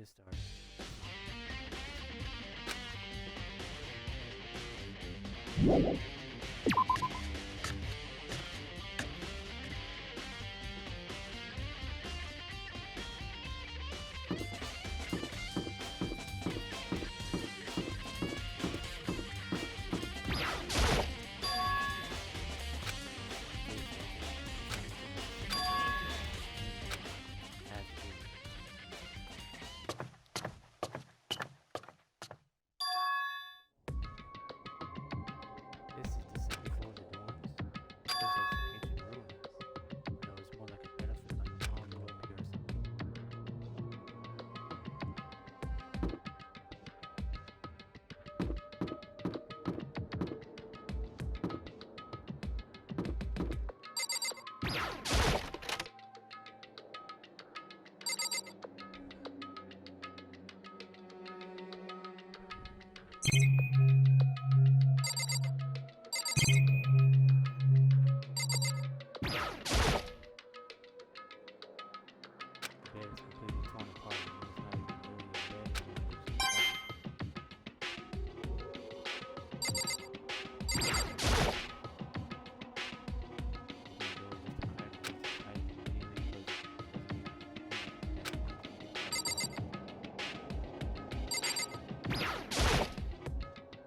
this started. This is the city for the dorms. Looks like some ancient ruins. No, it's more like a benefit like Congo up here or something. The bed is completely torn apart and it's not even really a bed anymore. It's just a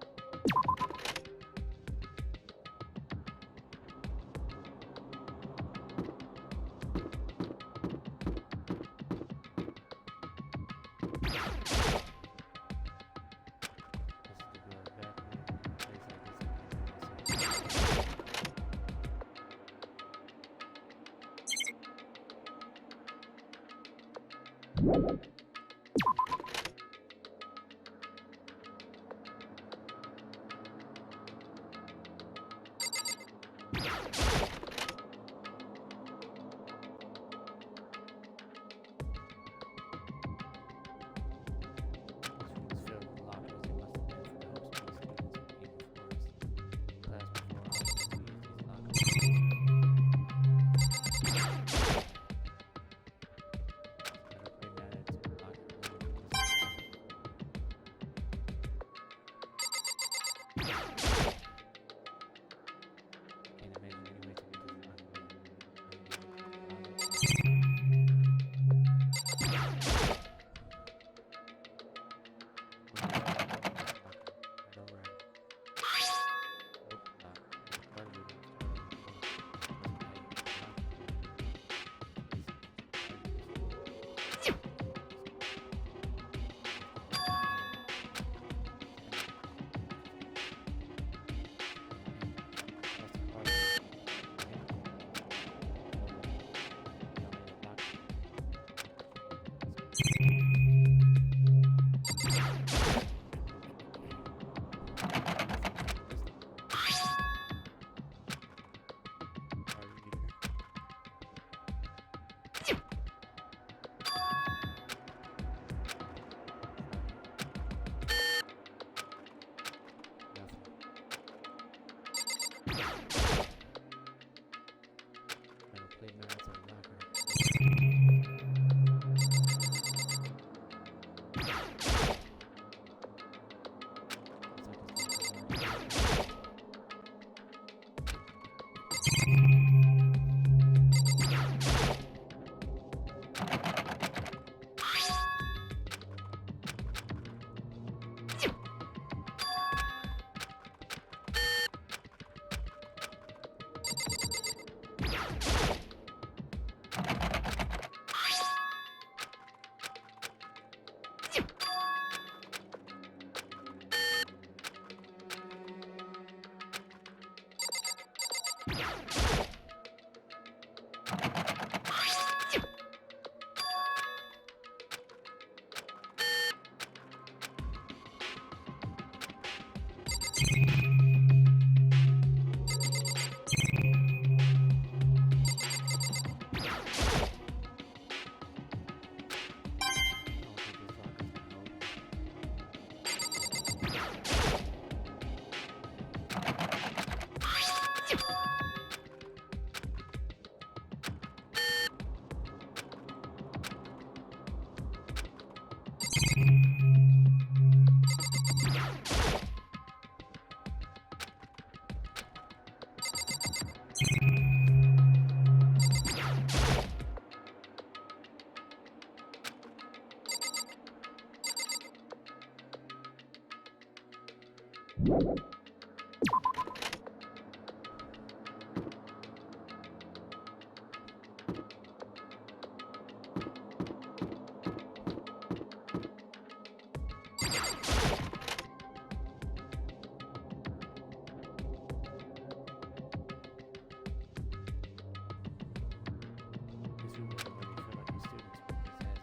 This room doesn't really feel like a student's room.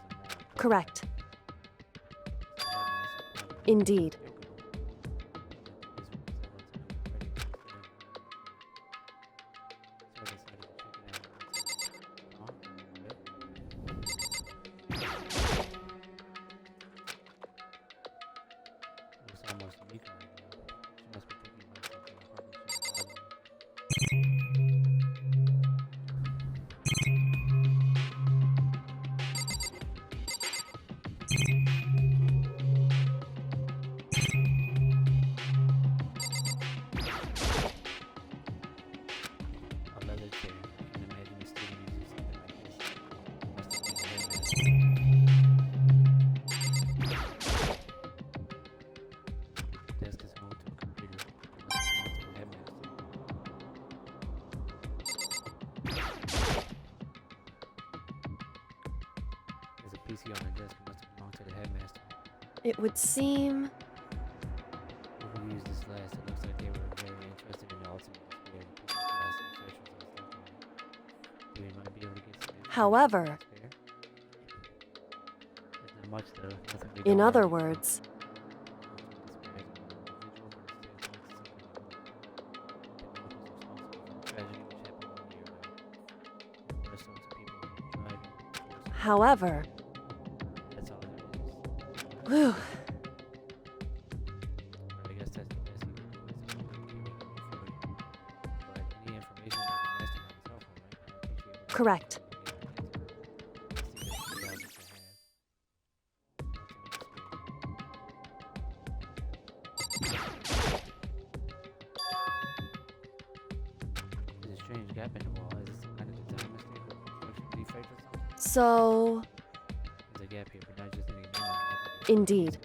This has a more Correct. headmaster. Indeed. PC on the desk must have belonged to the headmaster. It would seem. Whoever used this last, it looks like they were very interested in the ultimate display of the people's class and treasures and stuff on it. We might be able to get some information However, on this fair. There's not much though, nothing we in don't other already know. words, however, That's all there is. whew, But I guess that's the best you can do is keep it moving forward. But any information about the mastermind is helpful, right? I appreciate whatever correct. you can get our hands on. Let's see the curiosity to have. There's a strange gap in the wall. Is it some kind of design mistake or construction defect or something? So, There's a gap here, but not just any new one. indeed.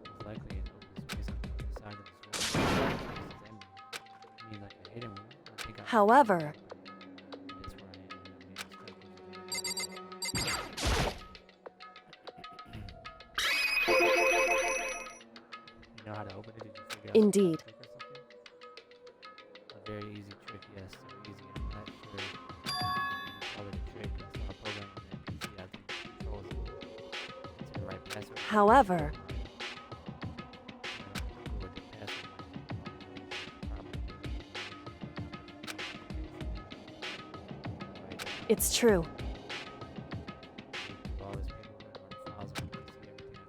It's likely an open space on the side of this wall. This is empty. I mean, like a hidden one. I think I However, that's where I ended up being stuck. You know how to open it? Did you figure out indeed. some trick or something? A very easy trick, yes, so easy. I'm not sure if you call it a trick. I saw a program on that PC. I think it controls it. It's the right password. However, I don't know what the password might be. Probably. it's true. All this paperwork on the files on the PC, everything I can think of. I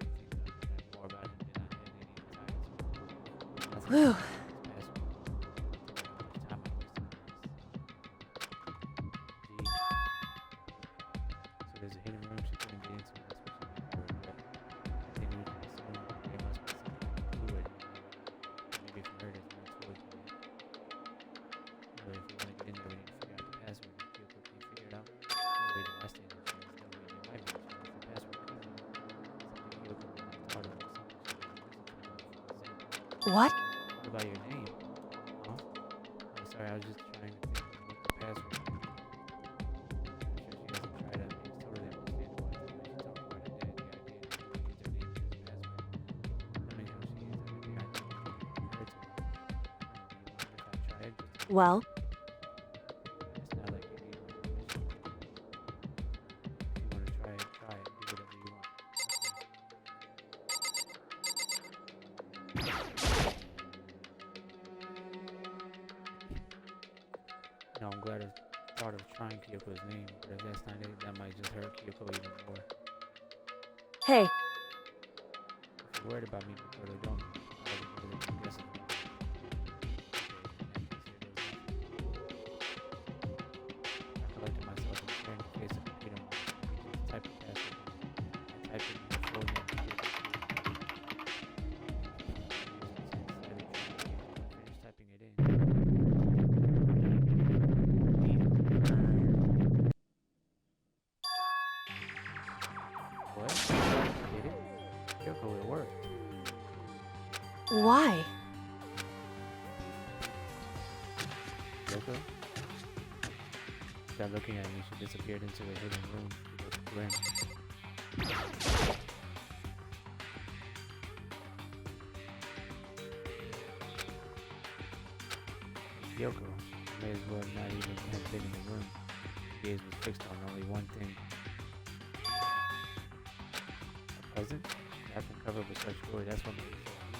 learned more about him than I had any desires. That's Whew. his password. How much time I wasted on this. Gee. So there's a hidden room she couldn't get into. That's what she made her regret. I think we can assume there must be something fluid. Maybe from her there's more to it than that. But if we want to get in there, we need to figure out the password. If you quickly figure it out, no way the last thing is there is no way there might be a chance the password could be something you could have thought of or something she didn't listen to for example. What? What about your name? Huh? Oh, sorry, I was just trying to think of what the password could be. I'm sure she hasn't tried it. I mean, it's totally understandable. I think when she talked about her dad, the idea that she would use her name as his password. Knowing how she is, I think the idea would occur to her. Do you mind if I try it just to Well, it's not like you need my permission. If you want to try it, try it. Do whatever you want. No, I'm glad I thought of trying Kyoko's name, but if that's not it, that might just hurt Kyoko even more. hey, If you're worried about me before they don't, I'll be really guessing. Okay, in that case, here goes nothing. I collected myself and staring in the face of the computer monitor. I just typed the password in. I typed it in the full name. Finished typing it in. What? Did it? Kyoko, it worked. Why? Yoko? She got looking at me. She disappeared into a hidden room. She looked grim. Yoko may as well not even have been in the room. Her gaze was fixed on only one thing. A present? Wrapped and covered with such glory. That's what made it so unusual.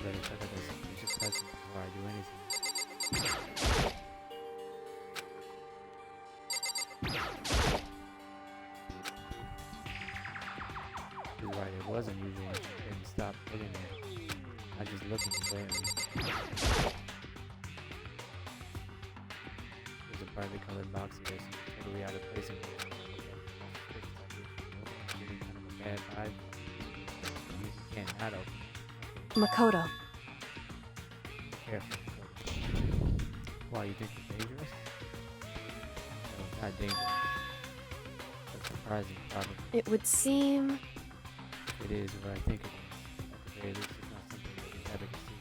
Let it check out this suspicious present before I do anything. This is right, it was unusual. I didn't stop looking at it. I just looked at it there. There's a brightly colored box here, so it's totally out of place in here. Getting kind of a bad vibe. You can't not open. Makoto. Be careful. Why, you think it's dangerous? No, it's not dangerous. It's surprising, probably. It would seem... It is what I think it is. At the very least, it's not something that we haven't seen.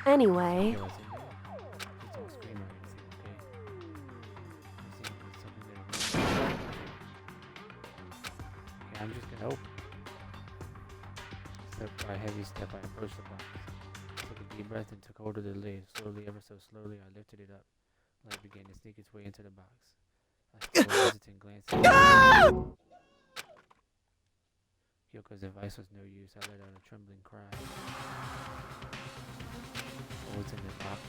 Anyway... You know what's in there? Just don't scream or anything, okay? I'm saying there's something there. Okay, I'm just gonna open. Step by a heavy step, I approached the box. Took a deep breath and took hold of the lid. Slowly, ever so slowly, I lifted it up. Light began to sneak its way into the box. I stole a hesitant glance at it. Yoko's advice was no use. I let out a trembling cry. Oh, what's in the box?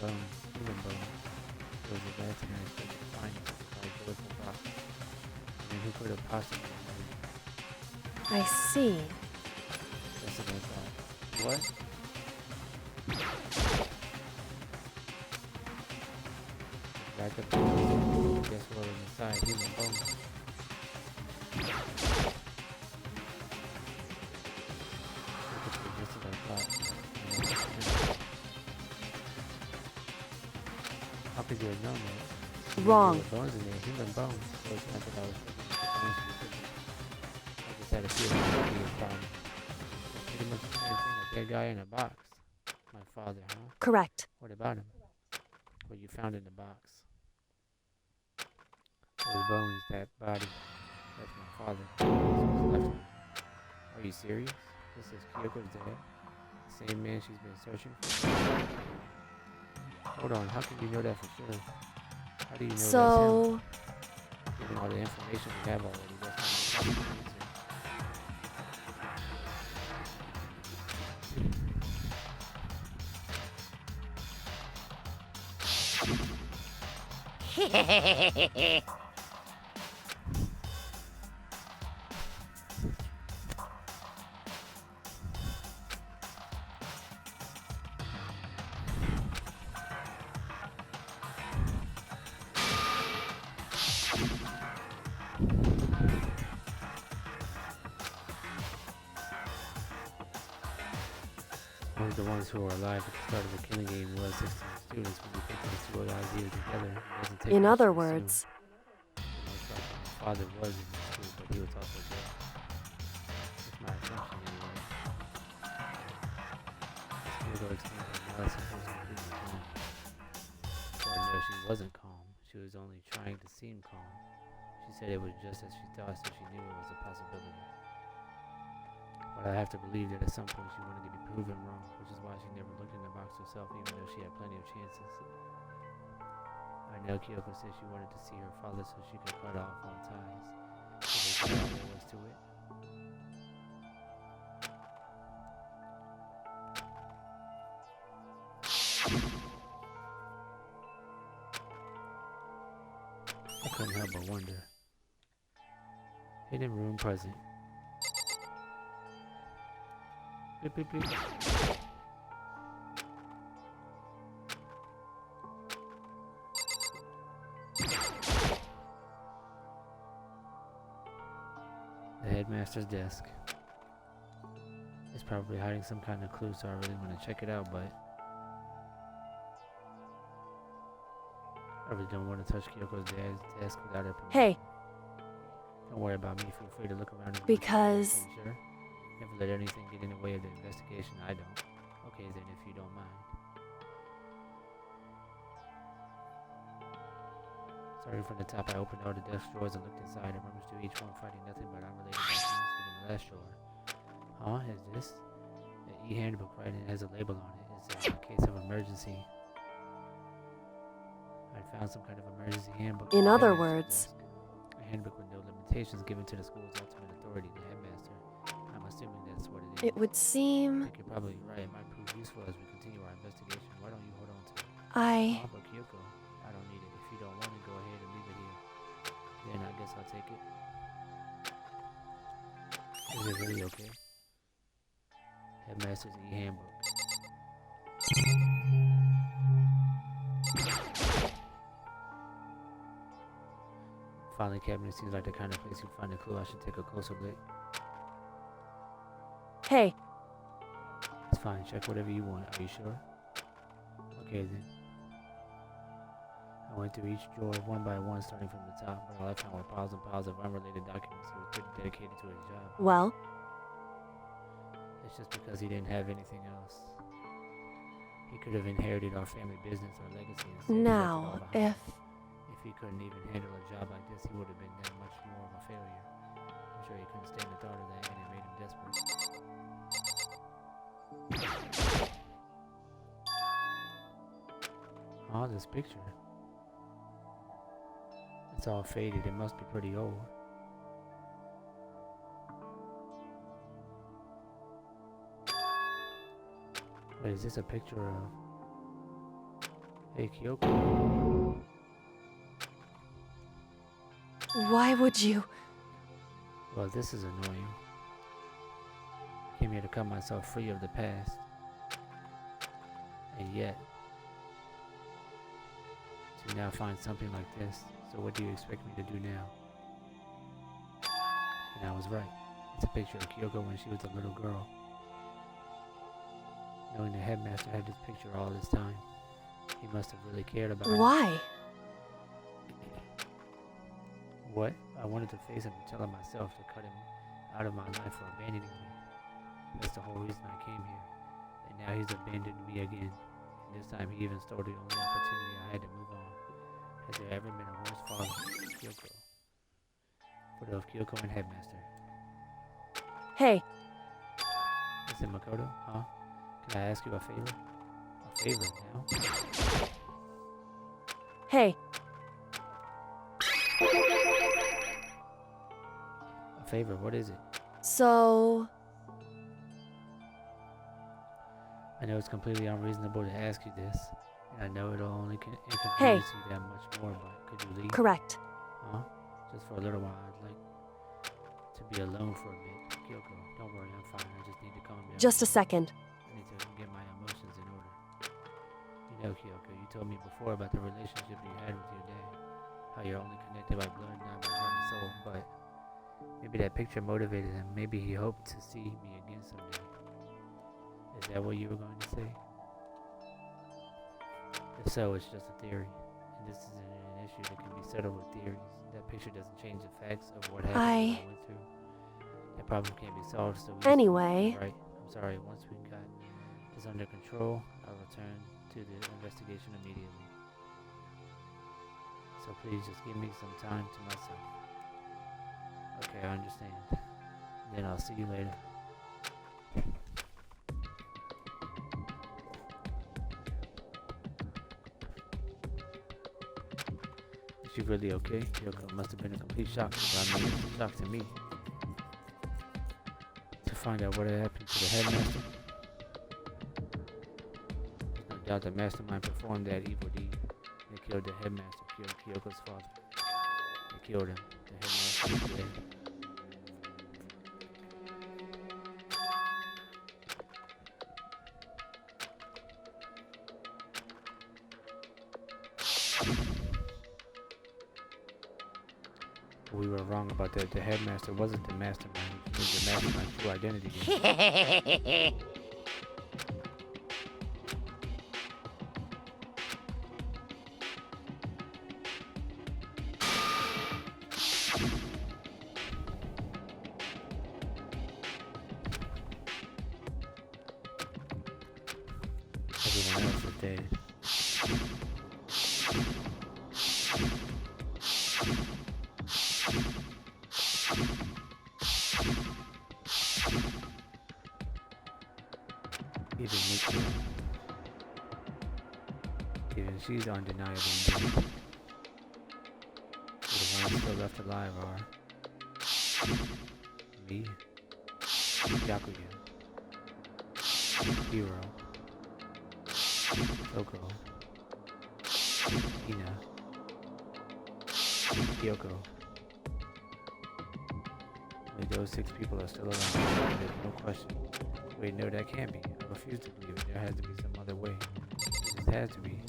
Bones, human bones. It was a lantern I expected to find in such a colorful box. I mean, who could have possibly known? I see. That's what I thought. What? Back up. Guess what was inside? Human bones. Just what I thought. How could you have known that? Wrong. There were bones in there, human bones. So it's not that I was looking at bones specifically. I just had a feeling it would be a problem. Pretty much the same thing, a dead guy in a box. My father, huh? Correct. What about him? What you found in the box? Those bones, that body. That's my father. That's what's left of him. Are you serious? This is Kyoko's dad? The same man she's been searching for? Hold on, how can you know that for sure? How do you know that's him? So... Given all the information we have already, that's not the answer. Only the ones who are alive at the start of the killing game was 16 students. When you put those two ideas together, it doesn't take In much other to assume. words... Most likely my father was in the school, but he was also dead. That's my assumption anyway. As Kyoto explained her analysis was completely calm. So I know she wasn't calm. She was only trying to seem calm. She said it was just as she thought, so she knew it was a possibility. But I have to believe that at some point she wanted to be proven wrong, which is why she never looked in the box herself, even though she had plenty of chances. I know Kyoko said she wanted to see her father so she could cut off all ties. So that's all there was to it. I couldn't help but wonder. Hidden room present. Beep, beep, beep. The headmaster's desk. It's probably hiding some kind of clue, so I really want to check it out, but... really don't want to touch Kyoko's dad's desk without her permission. Hey, Don't worry about me. Feel free to look around. And because... Are you sure? Never let anything get in the way of the investigation. I don't. Okay then, if you don't mind. Starting from the top, I opened all the desk drawers and looked inside and rummaged through each one, finding nothing but unrelated documents. And in the last drawer, is this? An e-handbook, right? And it has a label on it. It says, in case of emergency. I'd found some kind of emergency handbook. In on the other headmaster's words... desk. A handbook with no limitations given to the school's ultimate authority, the headmaster. I'm assuming that's what it is. It would I seem... think you're probably right. It might prove useful as we continue our investigation. Why don't you hold on to it? I... But Kyoko, I don't need it. If you don't want it, go ahead and leave it here. Then I guess I'll take it. Is it really okay? Headmaster's e-handbook. Filing cabinet seems like the kind of place you'd find a clue. I should take a closer look. Hey, It's fine. Check whatever you want. Are you sure? Okay then. I went through each drawer one by one, starting from the top, but all I found were piles and piles of unrelated documents. He was pretty dedicated to his job. well, It's just because he didn't have anything else. He could have inherited our family business or legacy instead. He left it all now, behind. if... If he couldn't even handle a job like this, he would have been that much more of a failure. I'm sure he couldn't stand the thought of that, and it made him desperate. Oh, this picture. It's all faded. It must be pretty old. Wait, is this a picture of... Hey, Kyoko? Why would you... Well, this is annoying. I came here to cut myself free of the past. And yet... to now find something like this. So what do you expect me to do now? And I was right. It's a picture of Kyoko when she was a little girl. Knowing the headmaster had this picture all this time, he must have really cared about it. Why? What? I wanted to face him and tell him myself to cut him out of my life for abandoning me. That's the whole reason I came here. And now he's abandoned me again. And this time he even stole the only opportunity I had to move on. Has there ever been a worse father? Kyoko. Photo of Kyoko and headmaster. Hey, Is it Makoto? Huh? Can I ask you a favor? A favor now? hey, A favor, what is it? so... I know it's completely unreasonable to ask you this, and I know it'll only inconvenience Hey. you that much more, but could you leave? Correct. Huh? Just for a little while, I'd like to be alone for a bit. Kyoko, don't worry, I'm fine. I just need to calm down. Just a second. I need to get my emotions in order. You know, Kyoko, you told me before about the relationship you had with your dad. How you're only connected by blood, not by heart and soul, but maybe that picture motivated him. Maybe he hoped to see me again someday. Is that what you were going to say? If so, it's just a theory. And this isn't an issue that can be settled with theories. That picture doesn't change the facts of what happened and what I went through. That problem can't be solved so easily. Anyway. Right. I'm sorry. Once we got this under control, I'll return to the investigation immediately. So please just give me some time to myself. Okay, I understand. Then I'll see you later. Is she really okay? Kyoko must have been a complete shock to her. I mean, it's a shock to me. To find out what had happened to the headmaster. There's no doubt that Mastermind performed that evil deed. They killed the headmaster, killed Kyoko's father. They killed him. The headmaster is dead. We were wrong about that. The headmaster wasn't the mastermind. He was the mastermind's true identity. Even she's undeniably dead. So the ones still left alive are me, Yakuya, Hiro, Toko, Ina, Kyoko. Only those 6 people are still alive. There's no question. Wait, no, that can't be. I refuse to believe it. There has to be some other way. It just has to be.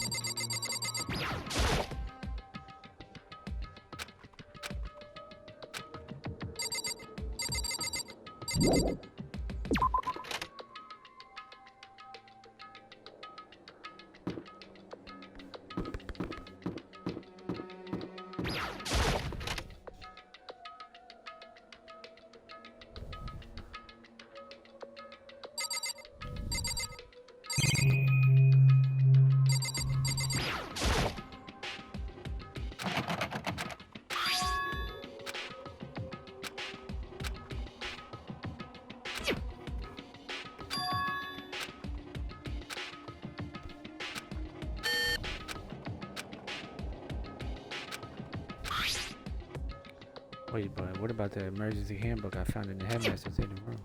Wait, but what about the emergency handbook I found in the headmaster's hidden room?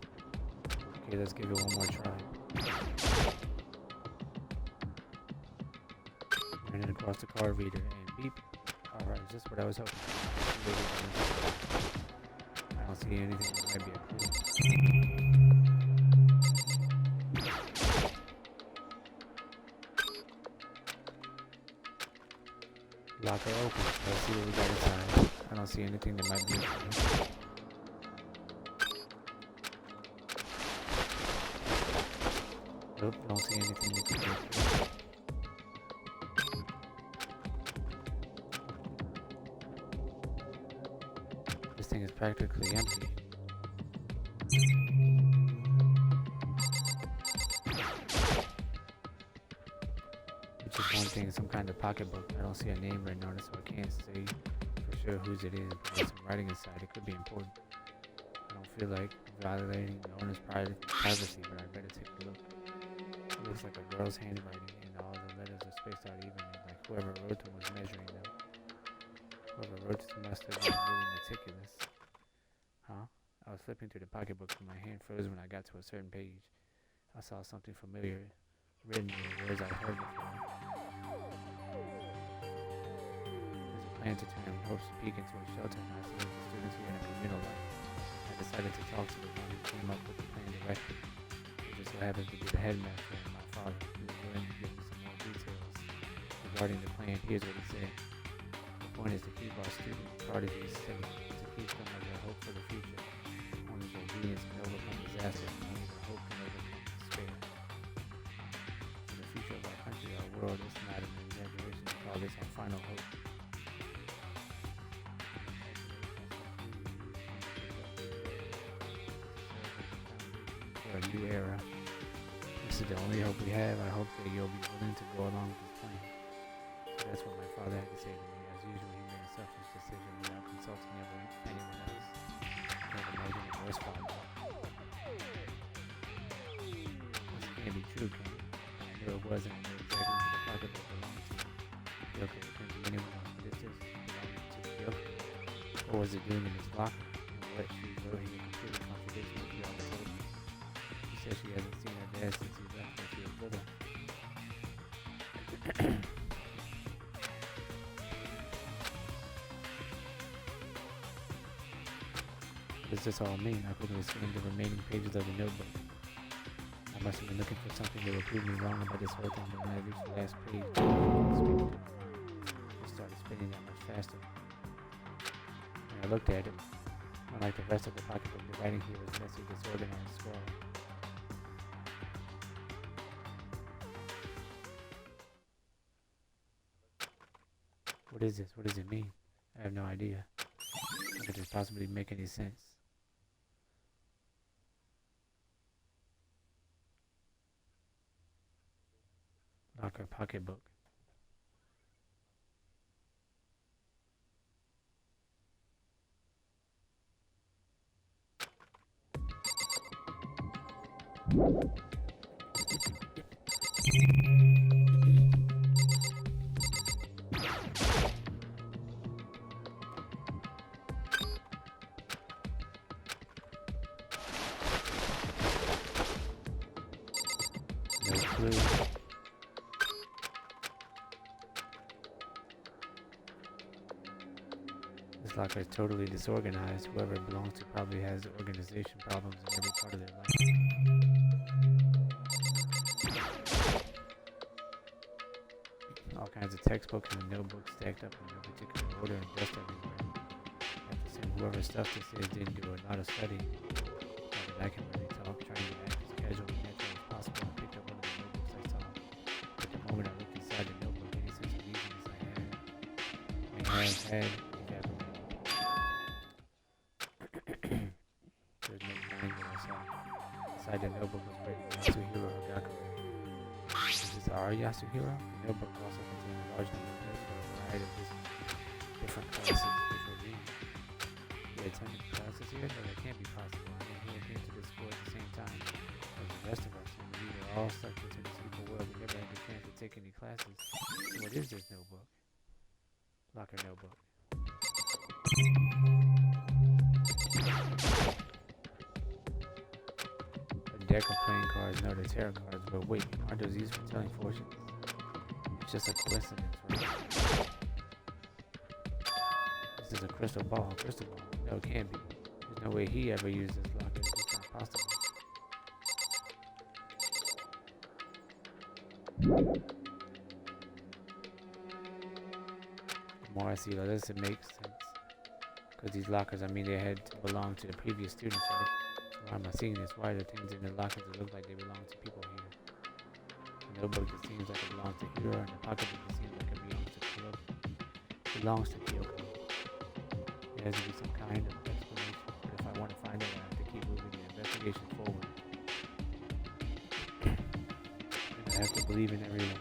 Okay, let's give it one more try. Running across the card reader and beep. Alright, just what I was hoping for. I don't see anything that might be a clue. Locker open. Let's see what we got inside. I don't see anything that might be a clue. Nope, don't see anything that could be a clue. This thing is practically empty. Which is one thing, some kind of pocketbook. I don't see a name written on it, so I can't say for sure whose it is, but with some writing inside, it could be important. I don't feel like violating the owner's privacy, but I'd better take a look. It looks like a girl's handwriting, and all the letters are spaced out evenly, like whoever wrote them was measuring them. Whoever wrote this must have been really meticulous. Huh? I was flipping through the pocketbook when my hand froze when I got to a certain page. I saw something familiar written in words I've heard before. There's a plan to turn hopes to peek into a shelter and isolate the students here in a communal life. I decided to talk to the one who came up with the plan directly. It just so happens to be the headmaster and my father, who was willing to give me some more details regarding the plan. Here's what he said. The point is to keep our student prodigies safe, to keep them as a hope for the future. Only obedience can overcome disaster, and only the hope can overcome despair. For the future of our country, our world, is not an exaggeration to call this our final hope. For a new era. This is the only hope we have. I hope that you'll be willing to go along with this plan. So that's what my father had to say to me. As usual, he made a selfish decision without consulting anyone else. Never making a worse father. This can't be true, can it? I knew it wasn't. I knew exactly who the pocketbook belonged to. Kyoko, it couldn't be anyone else. This just belonged to Kyoko. What was it doing in his locker? And what she wrote here completely contradicts what she always told me. She says she hasn't seen her dad since he left when she was little. What does this all mean? I quickly skimmed the remaining pages of the notebook. I must have been looking for something that would prove me wrong about this whole thing, but when I reached the last page, it started spinning that much faster. When I looked at it, unlike the rest of the pocketbook, the writing here was messy, disorganized, scrawled. What is this? What does it mean? I have no idea. How could this possibly make any sense? Locker pocketbook. clue. This locker is totally disorganized. Whoever it belongs to probably has organization problems in every part of their life. All kinds of textbooks and notebooks stacked up in no particular order and dust everywhere. I have to assume whoever stuffed this is didn't do a lot of studying. Not that I can really talk, trying to act as casual and natural as possible. I picked up one of the notebooks I saw. At the moment I looked inside the notebook, any sense of easiness I had evaporated. There's no line that I saw. Inside the notebook was written Yasuhiro Hagaku. Is this our Yasuhiro? The notebook also contained a large number of notes for a variety of different classes, which were read. He attended classes here? No, that can't be possible. I mean, he came to this school at the same time as the rest of us, and we were all sucked into the super world. We never had the chance to take any classes. So what is this notebook? Locker notebook. A deck of playing cards, no, they're tarot cards, but wait, aren't those used for telling fortunes? It's just a coincidence, right? This is a crystal ball. No, it can't be. There's no way he ever used this locker. It's just not possible. The more I see this, it makes sense. Because these lockers, I mean, they had to belong to the previous students, right? So why am I seeing this? Why are there things in the lockers that look like they belong to people here? The notebook just seems like it belongs to Hiro, and the pocketbook just seems like it belongs to Kyoko. There has to be some kind of explanation, but if I want to find it, I have to keep moving the investigation forward. And I have to believe in everyone.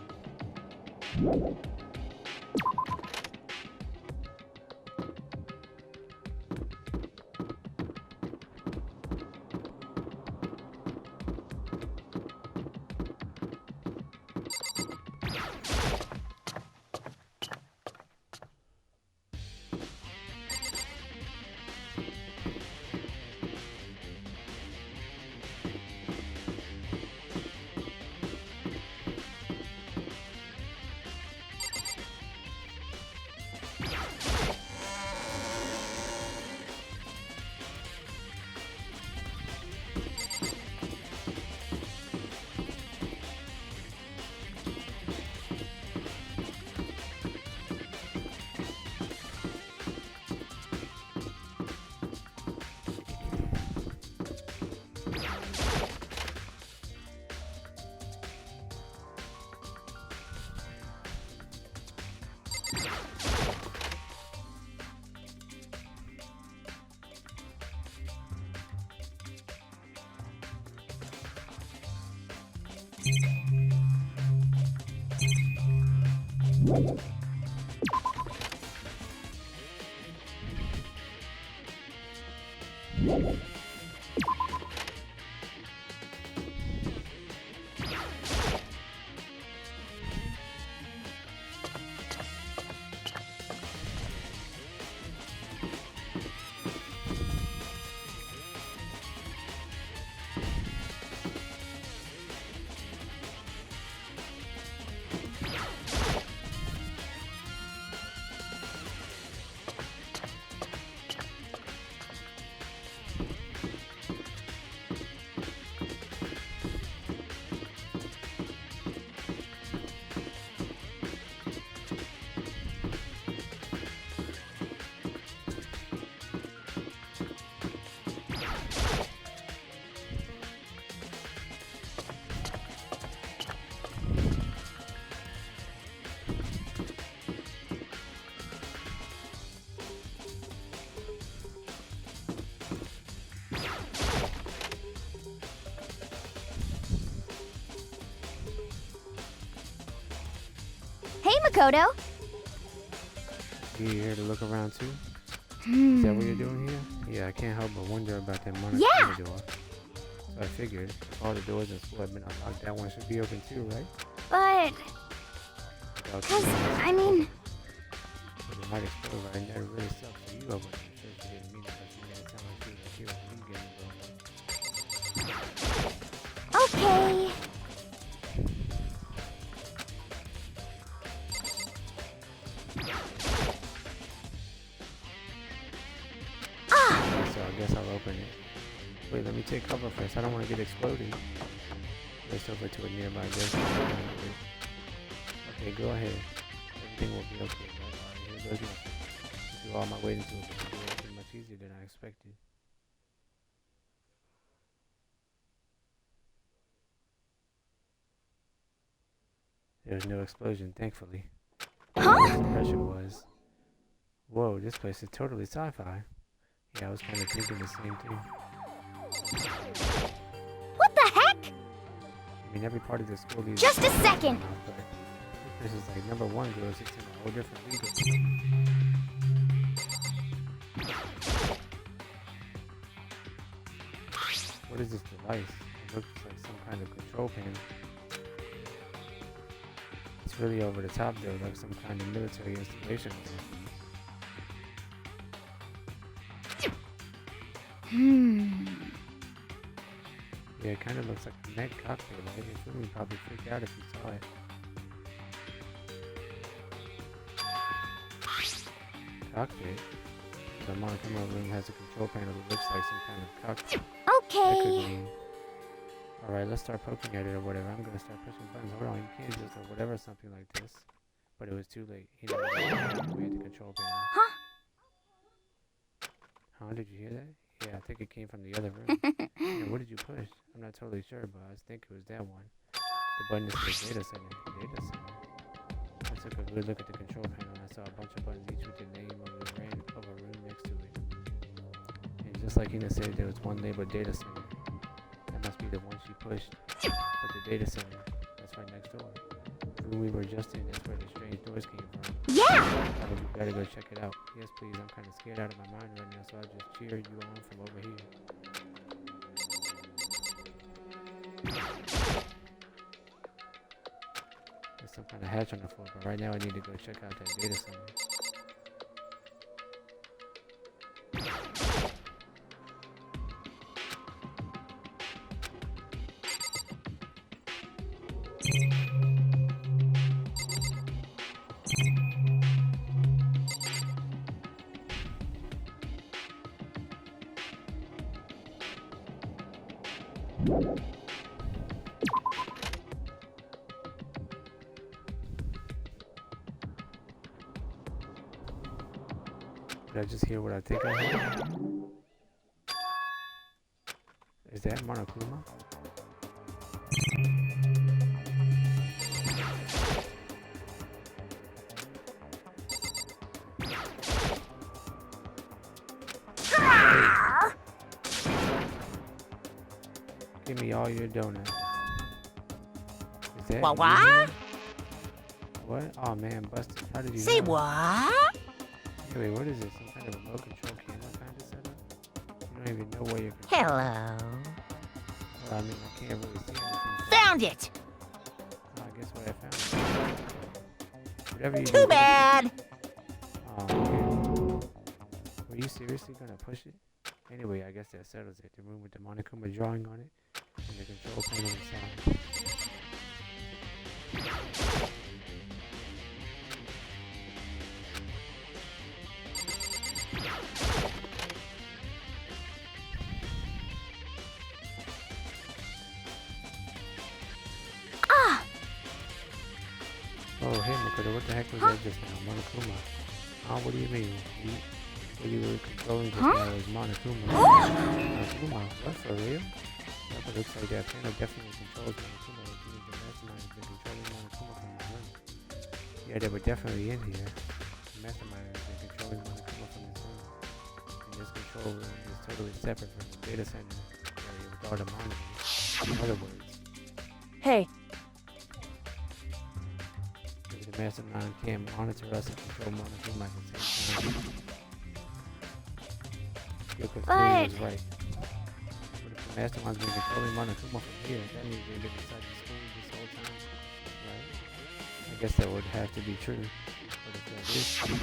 Hey, Makoto. You here to look around too? Is that what you're doing here? Yeah, I can't help but wonder about that Monogatari door. So I figured if all the doors in school have been unlocked, that one should be open too, right? But, I mean... But it might explode right now. It really sucks for you over there. I'm sure she didn't mean it, but she made it sound like she was here when you getting involved. Okay. guess I'll open it. Wait, let me take cover first. I don't want to get exploded. Race over to a nearby desert. Okay, go ahead. Everything will be okay, right? Alright, here goes nothing. Do all my waiting to it, but it was much easier than I expected. There was no explosion, thankfully. Huh? The impression was, whoa, this place is totally sci-fi. Yeah, I was kind of thinking the same thing. What the heck? I mean, every part of the school leaves. Just a second. But this is like number one girls. It's in a whole different league. What is this device? It looks like some kind of control panel. It's really over the top though, like some kind of military installation. Yeah, it kind of looks like a mech cockpit, right? It would probably freak out if you saw it. Cockpit? The Monokuma room has a control panel that looks like some kind of cockpit. That could Okay. mean... Alright, let's start poking at it or whatever. I'm gonna start pushing buttons. Hold on, you can't just or whatever, something like this. But it was too late. He didn't know we had the control panel. Huh? Huh? Did you hear that? Yeah, I think it came from the other room. Yeah, what did you push? I'm not totally sure, but I think it was that one. The button that says data center. Data center. I took a good look at the control panel and I saw a bunch of buttons, each with the name of the brand of a room next to it. And just like Hina said, there was one labeled data center. That must be the one she pushed. But the data center, that's right next door. The room we were just in, that's where the strange noise came from. Yeah. I think we gotta go check it out. Yes, please. I'm kind of scared out of my mind right now, so I'll just cheer you on from over here. There's some kind of hatch on the floor, but right now I need to go check out that data center. Did I just hear what I think I heard? Is that Monokuma? Give me all your donuts. Is that What? you? What? Oh man, busted. How did you Say know? what? Hey, wait, what is this? Some kind of remote control camera kind of setup? You don't even know where you're Hello. Well, I mean, I can't really see anything. Found it. Oh, I guess what I found. Whatever you do. Too bad. Oh, okay. Were you seriously gonna push it? Anyway, I guess that settles it. The room with the Monokuma drawing on it and the control panel inside. Oh, hey, Makoto, what the heck was that just now? Monokuma. Oh, what do you mean? What you were controlling just now was Monokuma. Monokuma? What, for real? That looks like that panel definitely controls Monokuma. It means the Mastermind has been controlling Monokuma from the room. Yeah, they were definitely in here. The Mastermind has been controlling Monokuma from his room. And this control room is totally separate from the data center area with all the monitors. In other words, Hey, the Mastermind can't monitor us and control Monokuma at the same time. Your theory was right. But if the Mastermind's been controlling Monokuma from here, that means they've been inside the school this whole time, right? I guess that would have to be true. But if that is true,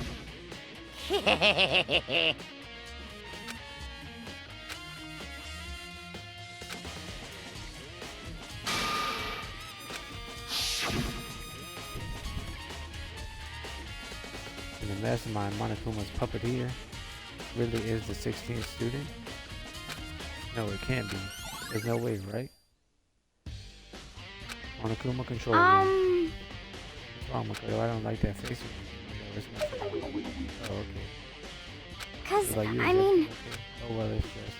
and the Mastermind Monokuma's puppeteer really is the 16th student, No, it can't be. There's no way, right? On the Kuma control room. What's wrong, Makoto? I don't like that face of you. No, it's not for you. Oh, okay. Cause, What about you? I Is mean, everything okay? Oh, well, it's just...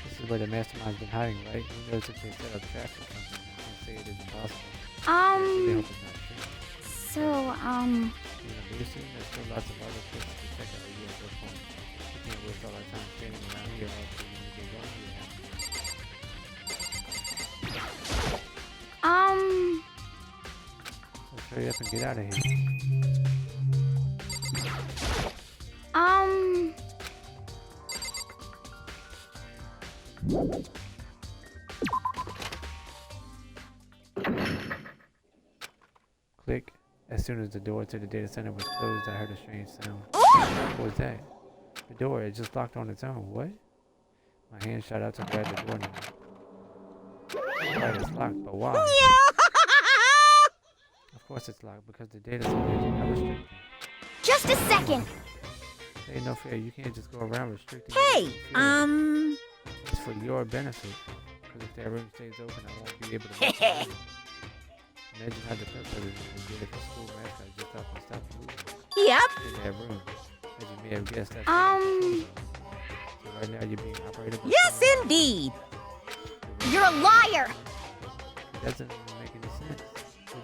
This is where the mastermind's been hiding, right? Who knows if they set up traps or something? I can't say it is impossible. I really hope it's not true. so, You know, but you see, there's still lots of other places to check out here at this point. We can't waste all our time standing around here all day when we get going here. Let's hurry up and get out of here. Click. As soon as the door to the data center was closed, I heard a strange sound. What was that? The door, it just locked on its own. What? My hand shot out to grab the door now. Right, it's locked, but why? Of course it's locked, because the data center is not restricted. just a second. There ain't no fair. You can't just go around restricting. Hey, It's for your benefit. Because if that room stays open, I won't be able to make it. Imagine how depressed I would be if a school mascot just up and stopped moving Yep. in that room. As you may have guessed, that's so right now you're being operated by Yes, someone. indeed. You're a liar. It doesn't make any sense.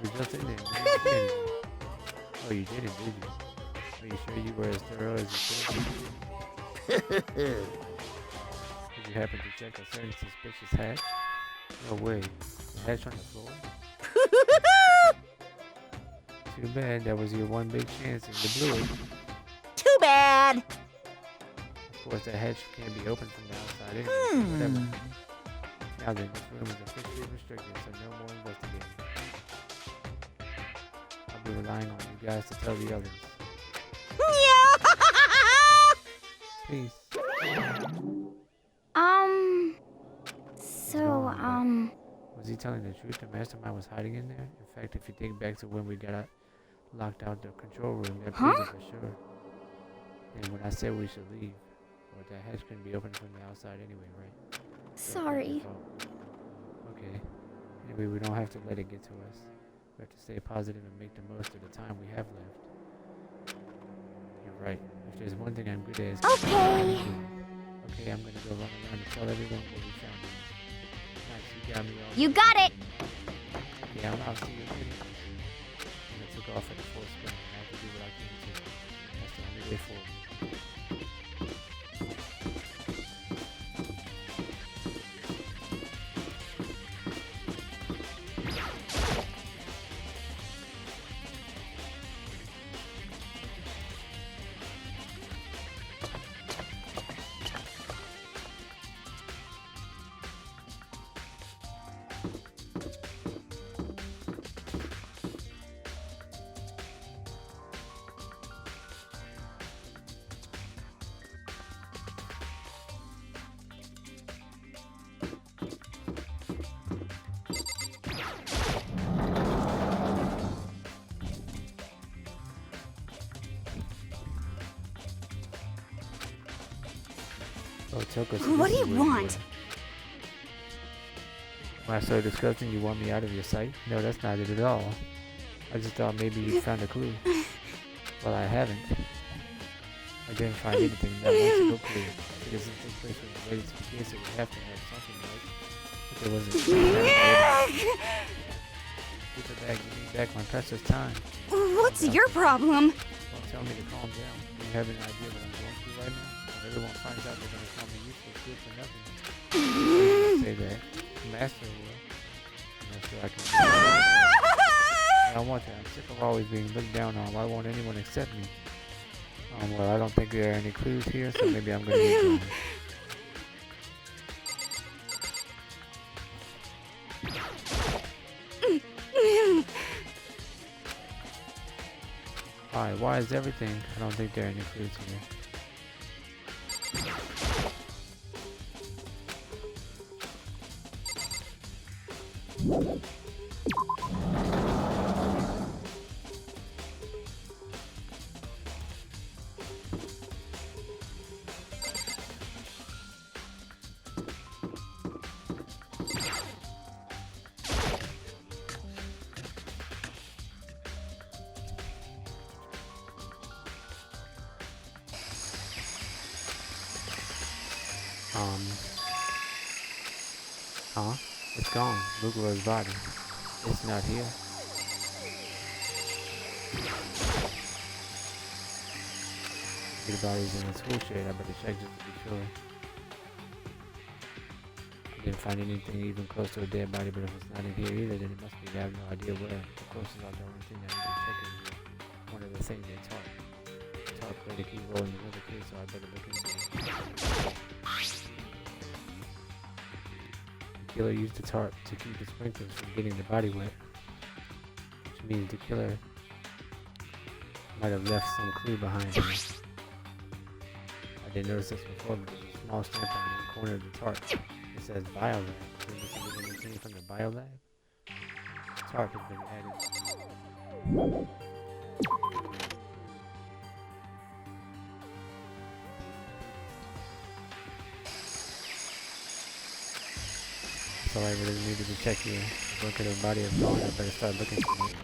We were just in there. We didn't see anything. Oh, you didn't, did you? Are you sure you were as thorough as you should have been? Did you happen to check a certain suspicious hatch? No way. The hatch on the floor? Too bad. That was your one big chance and you blew it. Too bad. Of course, the hatch can't be opened from the outside anyway. Whatever. Now then, this room is officially restricted, so no more investigating. I'll be relying on you guys to tell the others. Peace. Was he telling the truth? The mastermind was hiding in there? In fact, if you think back to when we got locked out the control room, that proves it for sure. And when I said we should leave, or that hatch couldn't be opened from the outside anyway, right? Sorry. Okay. Anyway, we don't have to let it get to us. We have to stay positive and make the most of the time we have left. You're right. If there's one thing I'm good at, it's Okay. Okay, I'm gonna go run around and tell everyone what we found. Nice, you got me all. You got it. Yeah, I'll see you later. And I took off at a full sprint. I have to do what I can to. That's the only way forward. Oh, Toko, so What this do is you where want? were. Am I so disgusting you want me out of your sight? No, that's not it at all. I just thought maybe you found a clue. Well, I haven't. I didn't find anything. That makes it go clear. Because if this place was ready to be guessed, it would have to have something, right? If there wasn't... Put it back. Give me back my precious time. What's your problem? Don't tell me to calm down. Do you have any idea what I'm going through right now? If everyone finds out, they're going to call me useless, good for nothing. I say that. The master will. I'm not sure I can do that. I don't want that. I'm sick of always being looked down on. Why won't anyone accept me? Well, I don't think there are any clues here, so maybe I'm going to get going. Why is everything? I don't think there are any clues here. Huh? It's gone. Look at his body. It's not here. The body's in the tool shed. I better check just to be sure. Didn't find anything even close to a dead body, but if it's not in here either, then it must be. I have no idea where. Of course, it's not the only thing that I need to check is one of the things they taught. Taught played a key role in another case, so I better look into it. The killer used the tarp to keep the sprinklers from getting the body wet, which means the killer might have left some clue behind him. I didn't notice this before, but there's a small stamp on one corner of the tarp. It says biolab. Is this anything from the biolab? Tarp has been added. So I really needed to check here. Look at the body of Dawn. I better start looking for it.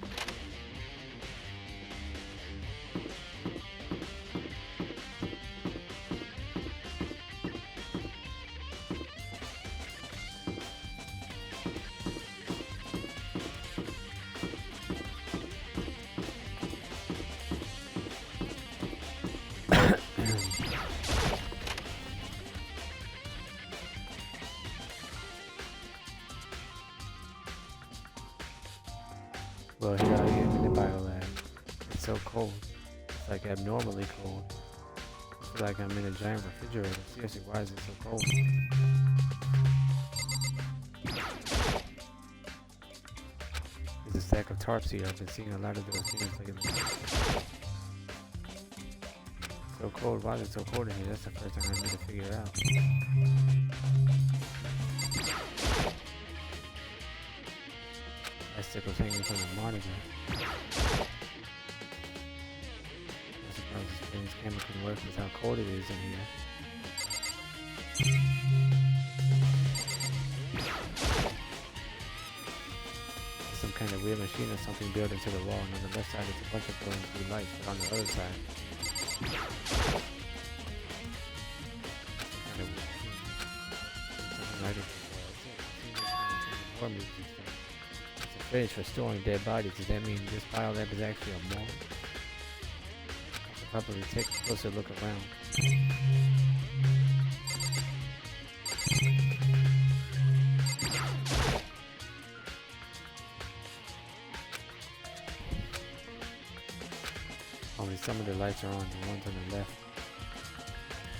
Well, here I am in the biolab. It's so cold. It's like abnormally cold. I feel like I'm in a giant refrigerator. Seriously, why is it so cold? There's a stack of tarps here. I've been seeing a lot of those things lately. So cold. Why is it so cold in here? That's the first thing I need to figure out. That stick was hanging from the monitor. I'm surprised this camera can work with how cold it is in here. Some kind of weird machine or something built into the wall, and on the left side it's a bunch of glowing blue lights, but on the other side some kind of weird machine. Something lighted from the wall. Fridge for storing dead bodies. Does that mean this biolab is actually a morgue? I should probably take a closer look around. Only some of the lights are on. The ones on the left,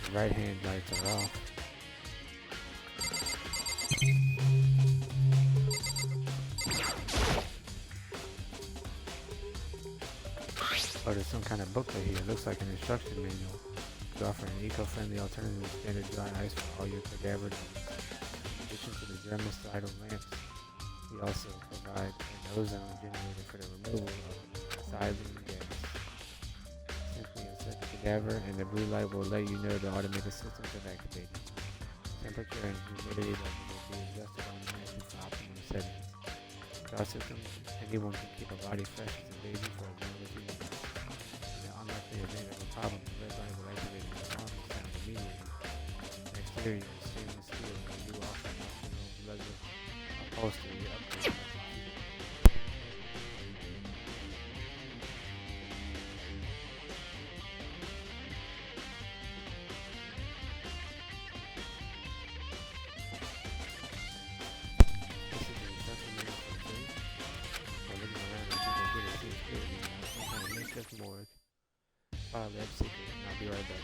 the right hand lights are off. Oh, there's some kind of booklet here. It looks like an instruction manual. We offer an eco-friendly alternative to standard dry ice for all your cadaver needs. In addition to the germicidal lamps, we also provide an ozone generator for the removal of xylene gas. Simply insert the cadaver and the blue light will let you know the automated systems have activated. Temperature and humidity levels will be adjusted automatically for optimal settings. With our system, anyone can keep a body fresh as a baby for as long as you need. The event of a problem, the red light will activate an alarm sound immediately. The exterior is stainless steel, and we do offer an optional leather upholstery upgrade. This is an instruction manual for free. So looking around and see if I get it, see it's good. Some kind of makeshift morgue. Biolab secret, and I'll be right back.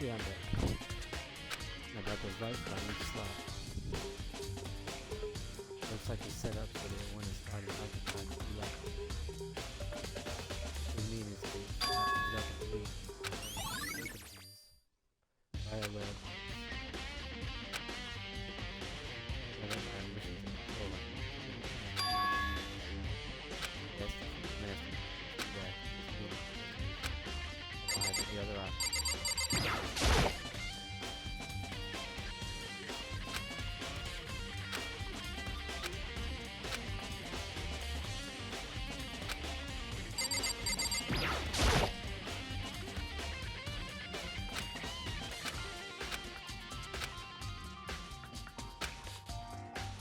Yeah, I'm dead. My back was right, but I each slot. Looks like it's set up so that when it started, I can try to do like the mean is to end up in blue. Violet. I don't know, I wish it was control like that's the nasty. Yeah, it's blue. Why is the other option?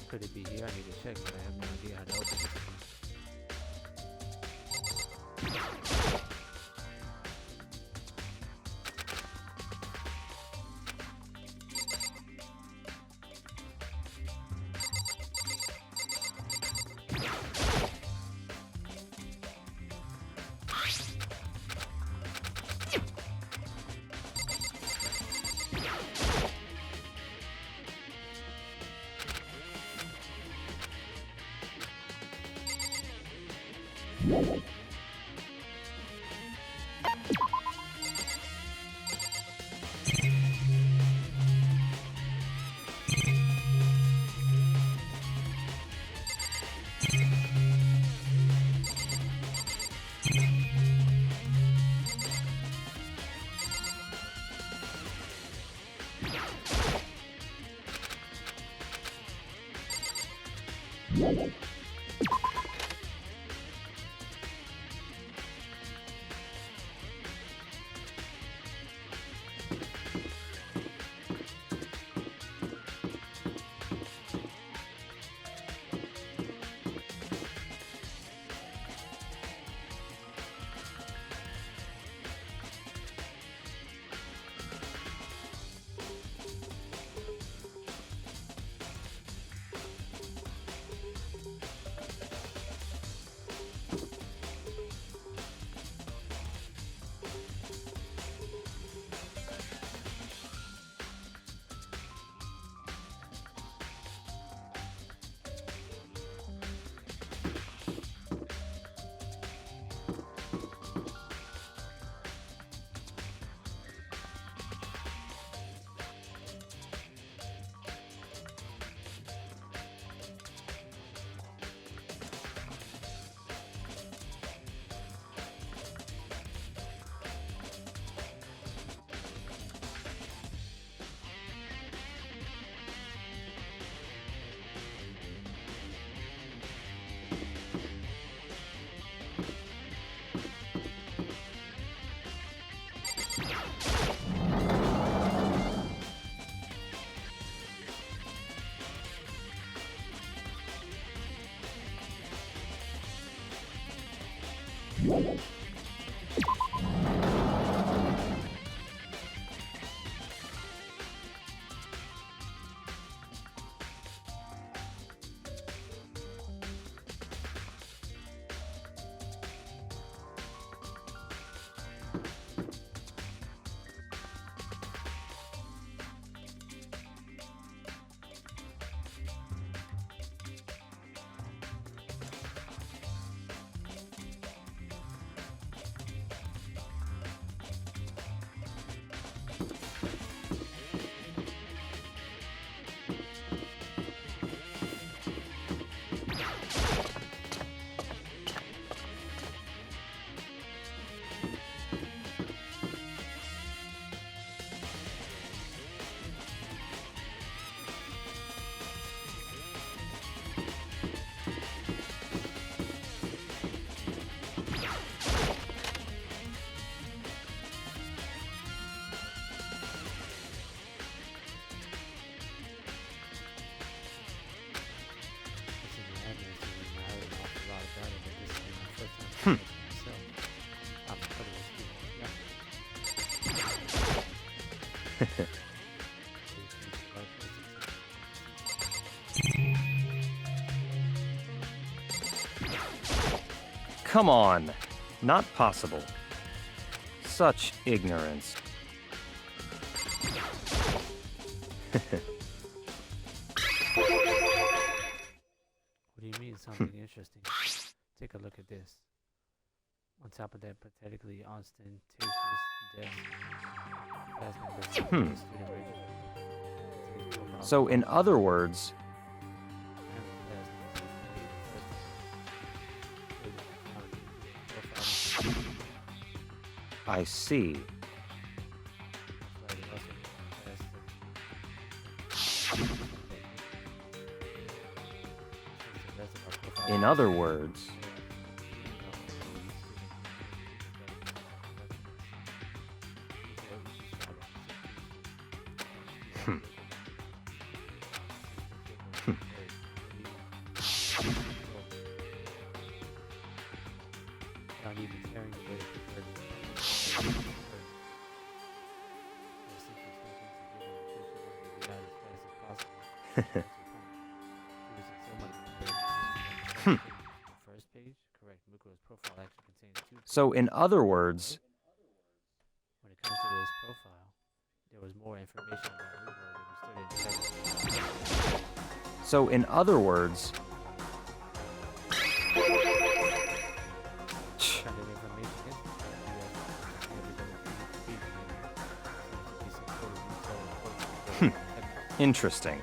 Could it be here? I need to check, but I have no idea how to open it. Come on. Not possible. Such ignorance. something interesting. Take a look at this. On top of that pathetically ostentatious desk, class members of the student register. Today's profile So, in other words, I see. In other words, First page, correct. Mukuro's profile actually contains 2 so in other words, When it comes to this profile, there was more information about Mukuro than we stood in. so in other words, What kind of information is it? interesting.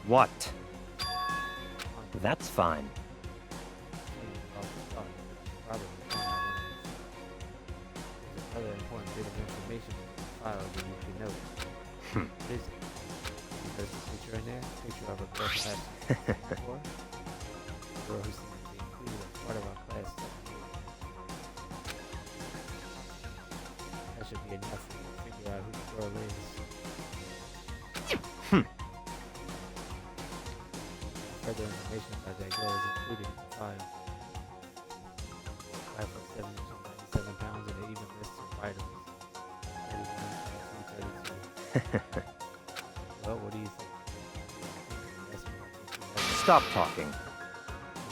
What? That's fine. Other important bit of information in the file that you should know. What is it? There's a picture in there, picture of a girl perhaps before. A girl who seems to be included as part of our class. That should be enough for you to figure out who the girl is. Further information about that girl is included in the file. 5 foot 7 inches, 97 pounds, and it even lists her vitals. 31, 32. Well, what do you think? That's what I think you have. Stop talking.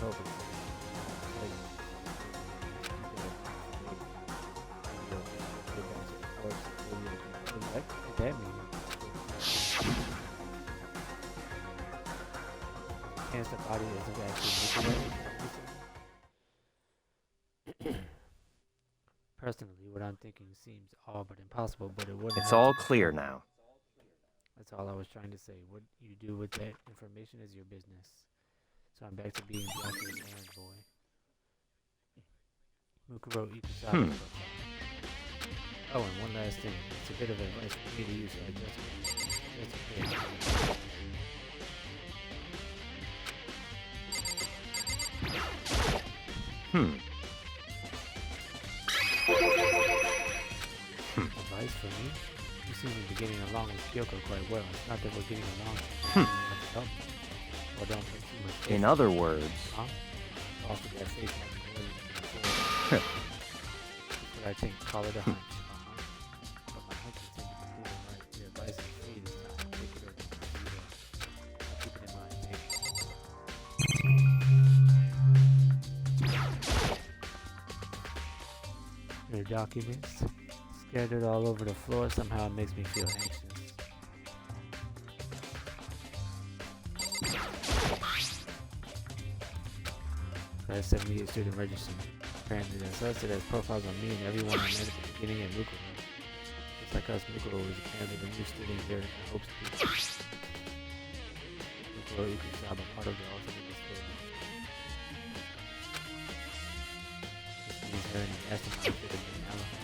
No, but that means chance the body isn't actually nuclear. Personally, what I'm thinking seems all but impossible, but it wouldn't. It's hurt all to clear try. now. That's all I was trying to say. What you do with that information is your business. So I'm back to being Bianca's errand boy. Mukuro Ikusawa. Oh, and one last thing. It's a bit of advice for me to use, so I just Advice for me? You seem to be getting along with Kyoko quite well. It's not that we're getting along. Help me. Or don't put too much faith In other words, Huh? Also, that faith might be more than before. That's what I think. Call it a hunch. But my hunch is taking the proven right. Your advice is free this time. Take it or don't. I'll keep it in mind, maybe. Your documents scattered all over the floor somehow it makes me feel anxious. Class 78 student registered. Apparently, that's listed as profiles on me and everyone I met at the beginning at Mukuro. Just like us, Mukuro was apparently the new student here at Hope Street. Mukuro Ikusaba, part of the ultimate display. This means her and the mastermind should have been allies.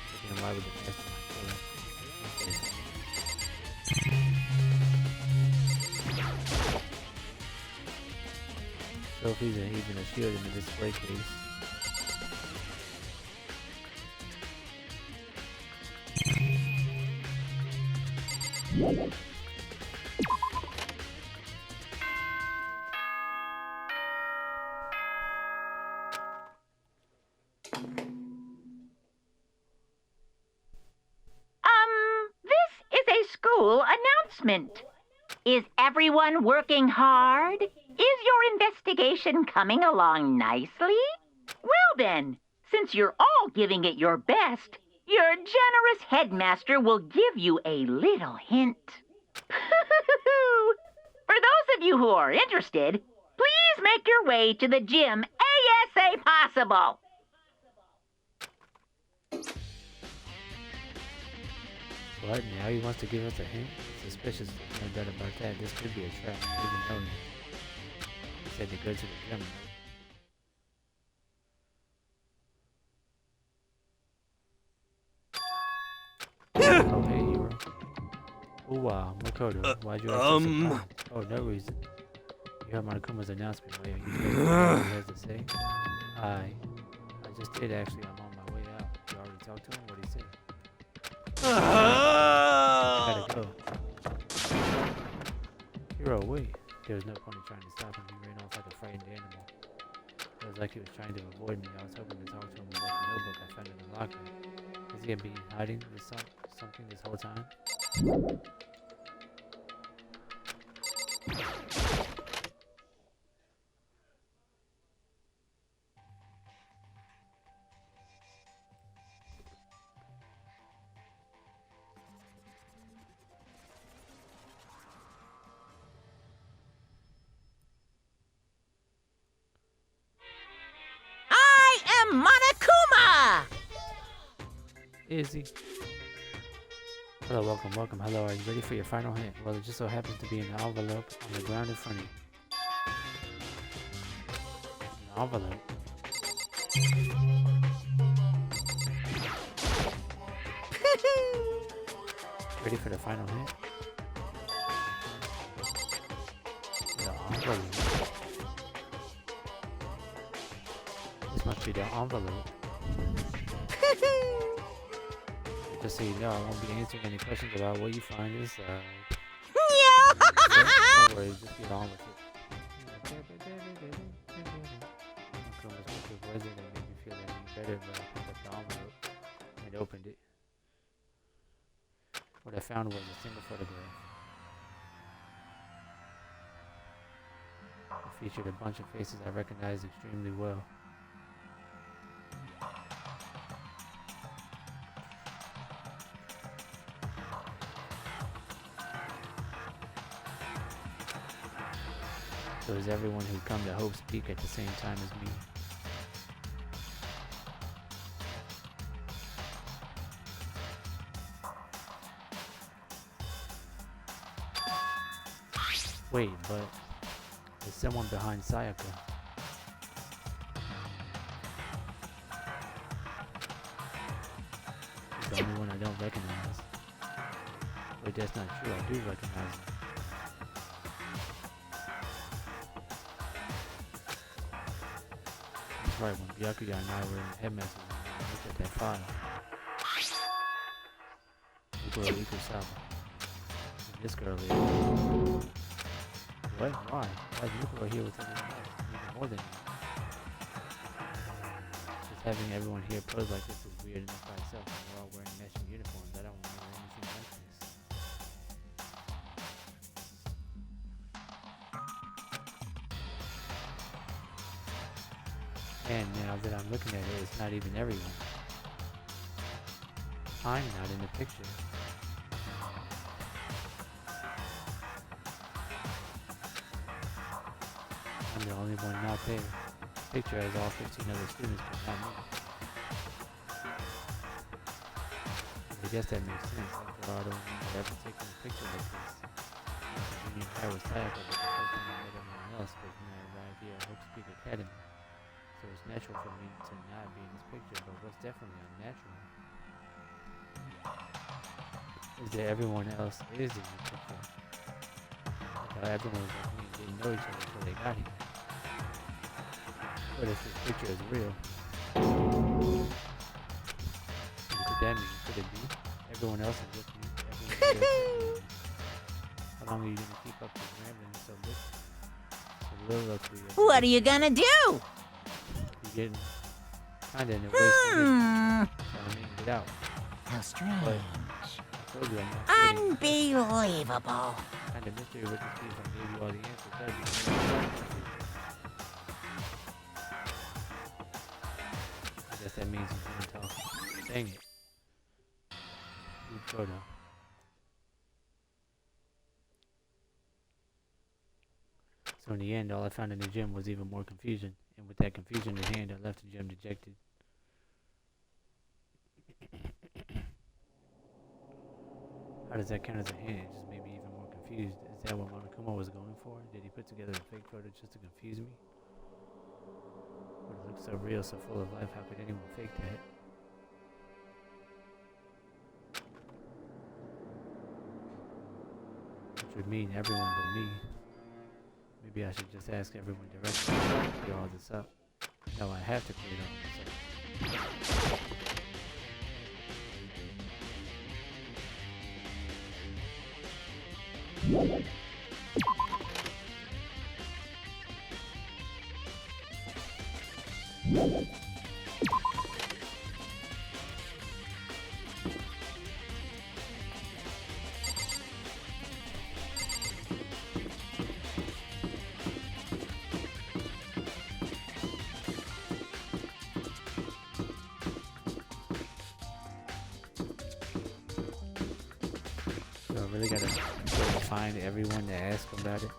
Taking a ride with the mastermind killer. Trophies and even a shield in the display case. This is a school announcement. Is everyone working hard? Is your investigation coming along nicely? Well then, since you're all giving it your best, your generous headmaster will give you a little hint. For those of you who are interested, please make your way to the gym ASA possible. What? Now he wants to give us a hint? Suspicious, no doubt about that. This could be a trap, even knowing it. He said to go to the gym. Oh, hey, Hero. Oh, wow, Makoto. Why'd you act so surprised? Oh, no reason. You heard Monokuma's announcement, right? You heard what he has to say? I just did, actually. I'm on my way out. You already talked to him? What'd he say? Gotta go. Hero, wait. There was no point in trying to stop him. He ran off like a frightened animal. It was like he was trying to avoid me. I was hoping to talk to him about the notebook I found in the locker. Is he been hiding with something this whole time? I am Monokuma! Is he? Hello, welcome. Hello, are you ready for your final hint? Well, it just so happens to be an envelope on the ground in front of you. An envelope? Ready for the final hint? The envelope. This must be the envelope. Just so you know, I won't be answering any questions about what you find inside. Don't worry, just get on with it. Makoto was with the wizard that made me feel any better, but I picked up the envelope and opened it. What I found was a single photograph. It featured a bunch of faces I recognized extremely well. So is everyone who'd come to Hope's Peak at the same time as me. Wait, but there's someone behind Sayaka. She's the only one I don't recognize. Wait, that's not true. I do recognize her. That's right, when Byakuya and I were in the headmaster's room, I looked at that file. Mukuro Ikusaba. And this girl is... What? Why? Why is Mukuro here with everyone else? Even more than me. Just having everyone here pose like this is weird enough by itself, and we're all wearing matching uniforms. I don't remember anything like this. And now that I'm looking at it, it's not even everyone. I'm not in the picture. I'm the only one not there. picture as all 15 other students, but not me. I guess that makes sense. After all, I don't remember ever taking a picture like this. When your hair was tied, but the first time I met everyone else was when I arrived here at Hope Speak Academy. So it's natural for me to not be in this picture, but what's definitely unnatural is that everyone else is in the picture. Like how everyone was like me and didn't know each other until they got here. But if this picture is real, what could that mean? Could it be? Everyone else is with you. Everyone is with you. How long are you gonna keep up this rambling so listen? So little up to you. What are you gonna do? You're getting kinda in the way. So I mean, get out. How strange. But I told you I'm not kidding. Unbelievable. Kind of mystery with this piece. I gave you all the answers. That'd be I guess that means he's gonna talk. Dang it. You sure though. So in the end, all I found in the gym was even more confusion. And with that confusion in hand, I left the gym dejected. How does that count as a hint? It just made me even more confused. Is that what Monokuma was going for? Did he put together a fake photo just to confuse me? But it looks so real, so full of life. How could anyone fake that? Which would mean everyone but me. Maybe I should just ask everyone directly to clear all this up. No, I have to clear all this up. So I really gotta go find everyone to ask about it.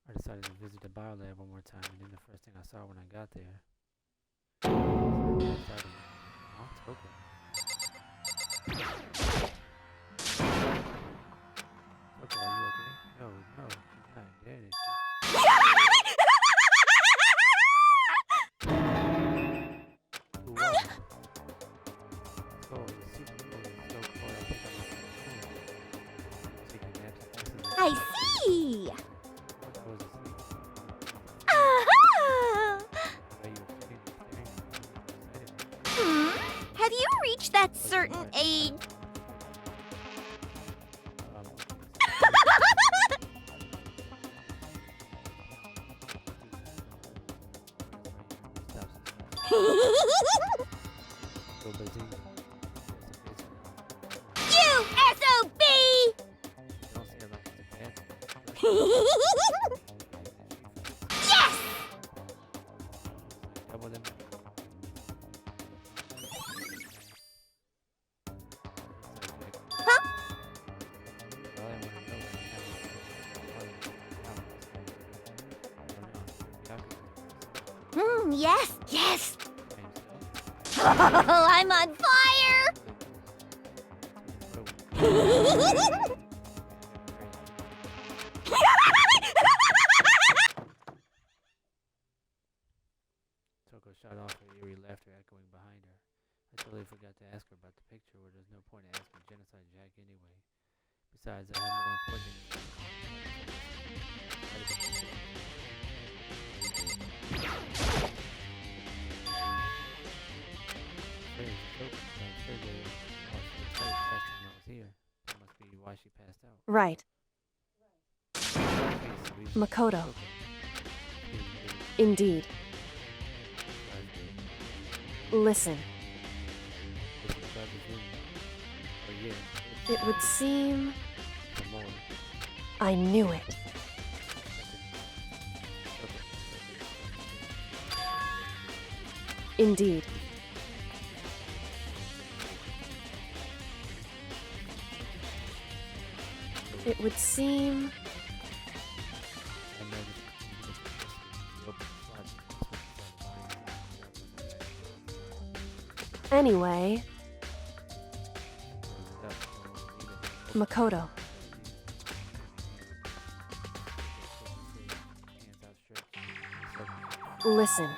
I decided to visit the biolab one more time, and then the first thing I saw when I got there. Okay. Okay, are you okay? No, she's not dead, is she? Who was it? Oh, the super cool. So cool. I think I'm taking naps. I see! I was asleep. Aha! While you were sitting there staring at me. Have you reached that certain age? You SOB! Yes! Yes, yes! Oh, I'm on fire! Toko shot off her eerie laughter echoing behind her. I totally forgot to ask her about the picture, where there's no point in asking Genocide Jack anyway. Besides, I have more important That must be why she passed out. Right. Makoto. Indeed. Listen, it would seem I knew it. Indeed. It would seem anyway, Makoto. Listen,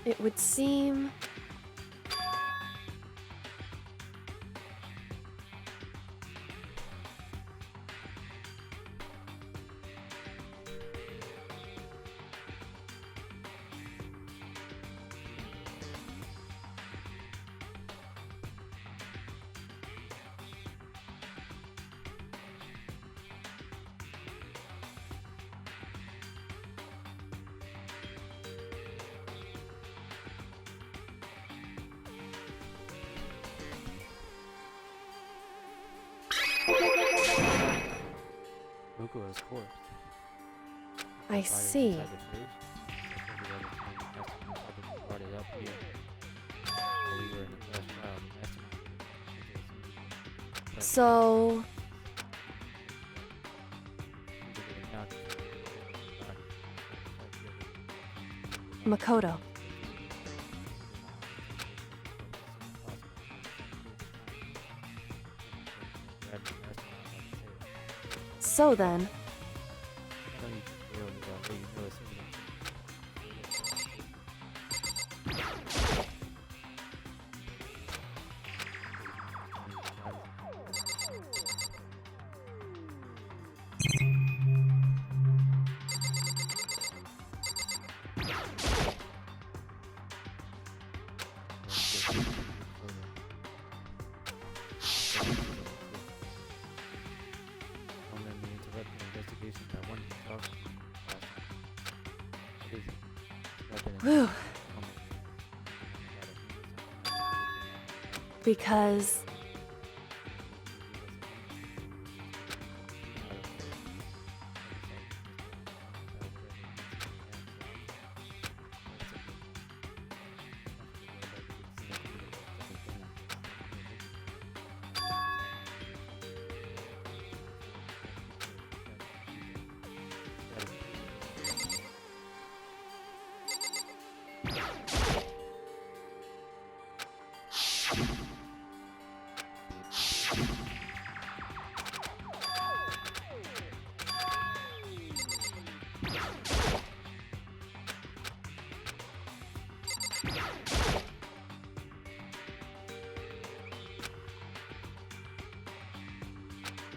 it would seem Bukuo's corpse. I Body was see. inside the fridge. Every other time the Mastermind probably brought it up here. While we were in the first trial, the Mastermind. So, Makoto, so then, whew, because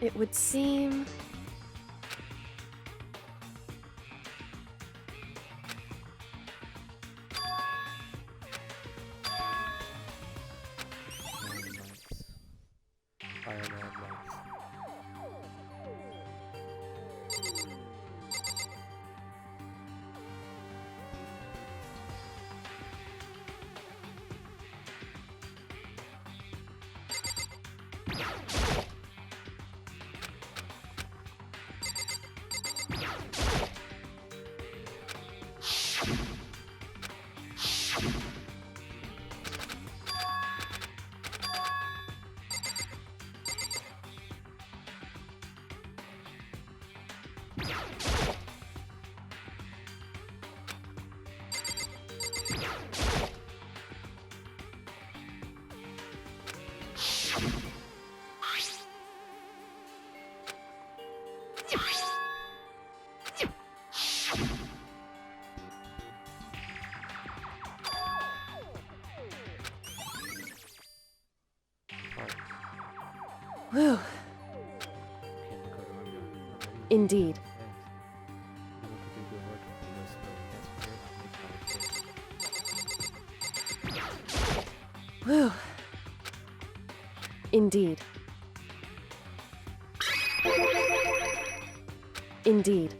it would seem whew, indeed. Whew. Indeed. Indeed.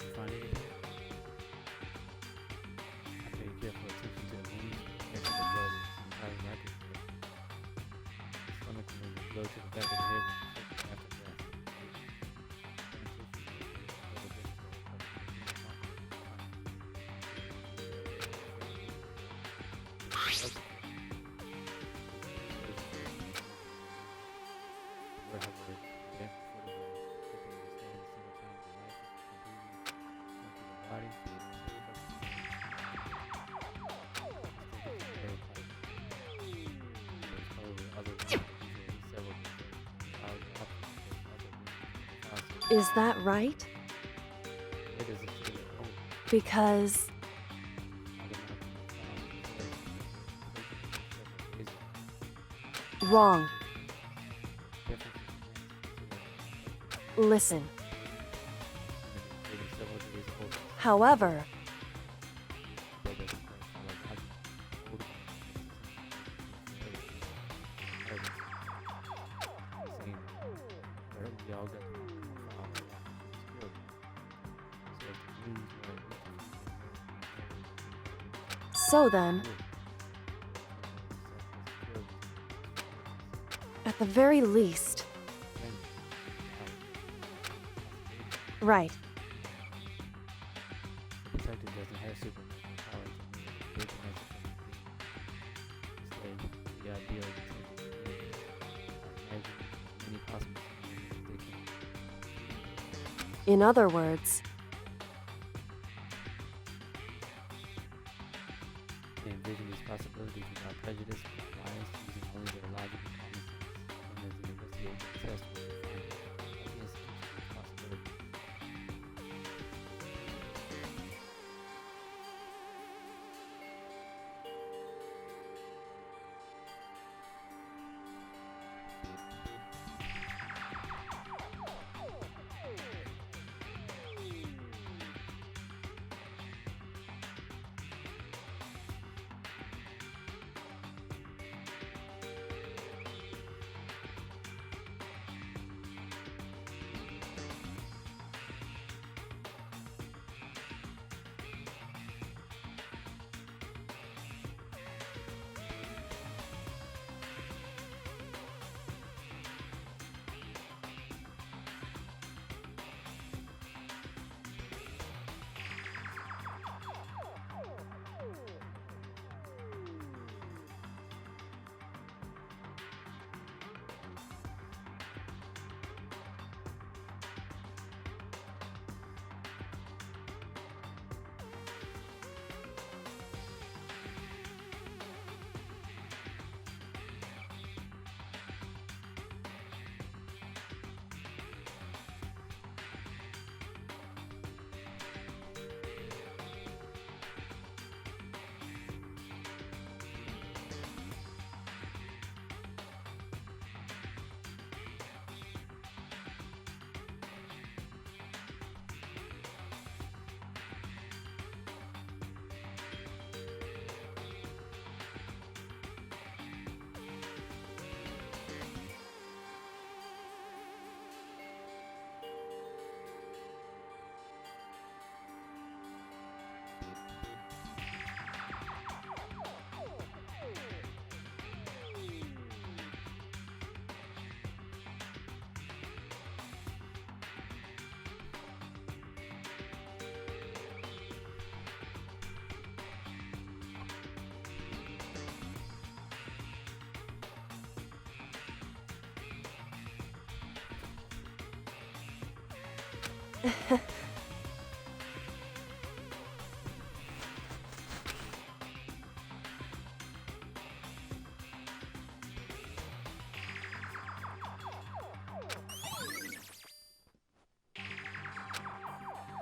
Is that right? Because wrong. Listen. However, so then, at the very least, Right. The detective doesn't have supernatural powers and needs a big message from the theme. Instead, the ideal detective begins by imagining as many possible scenarios as they can. In other words, They envision these possibilities without prejudice, without bias, using only their logic and common sense. And as the investigator test what they find against these possibilities.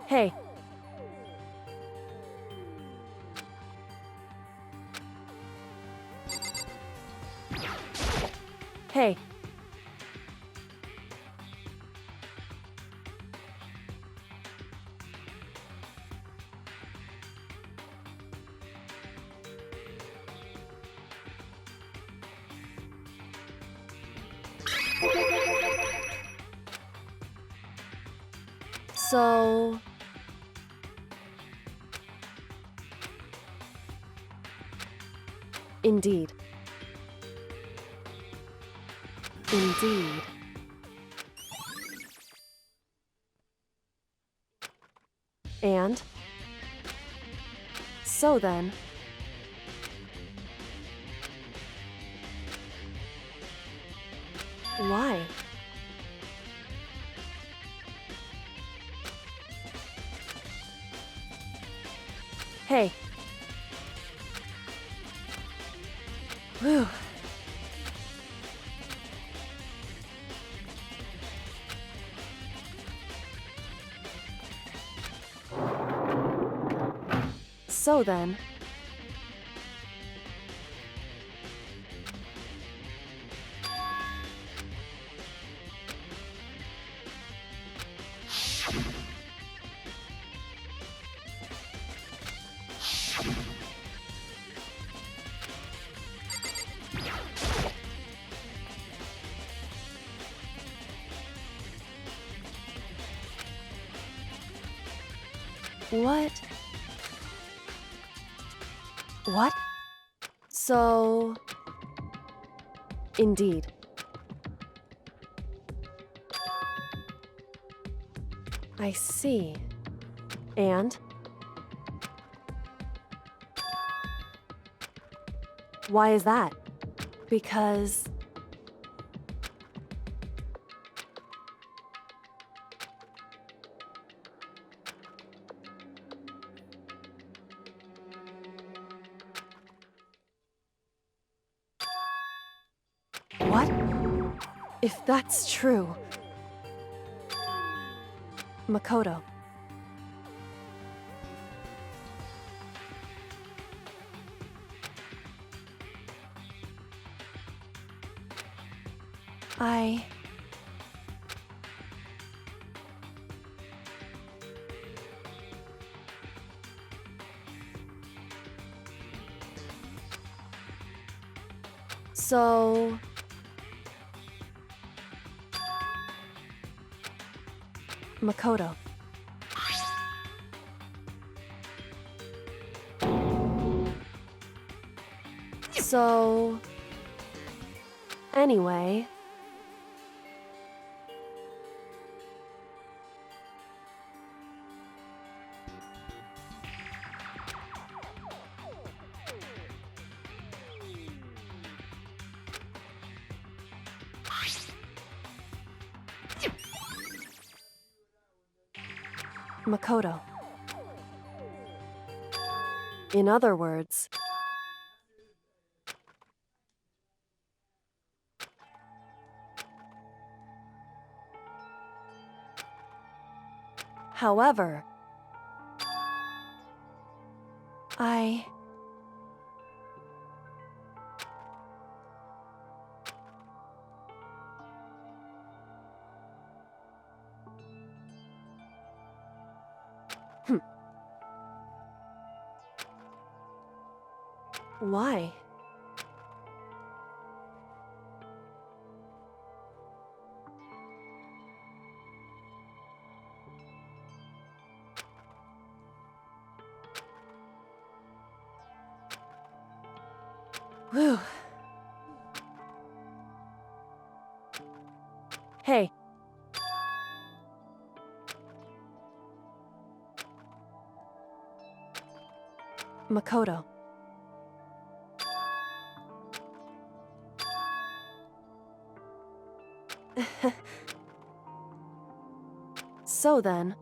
hey, hey, so indeed. Indeed. And so then, why? Hey. Whew. So then, what? What? So, indeed. I see. And? Why is that? Because... What? If that's true... Makoto. So... Makoto. So... Anyway... Makoto. In other words... However... Why? Whew. Hey. Makoto. So then...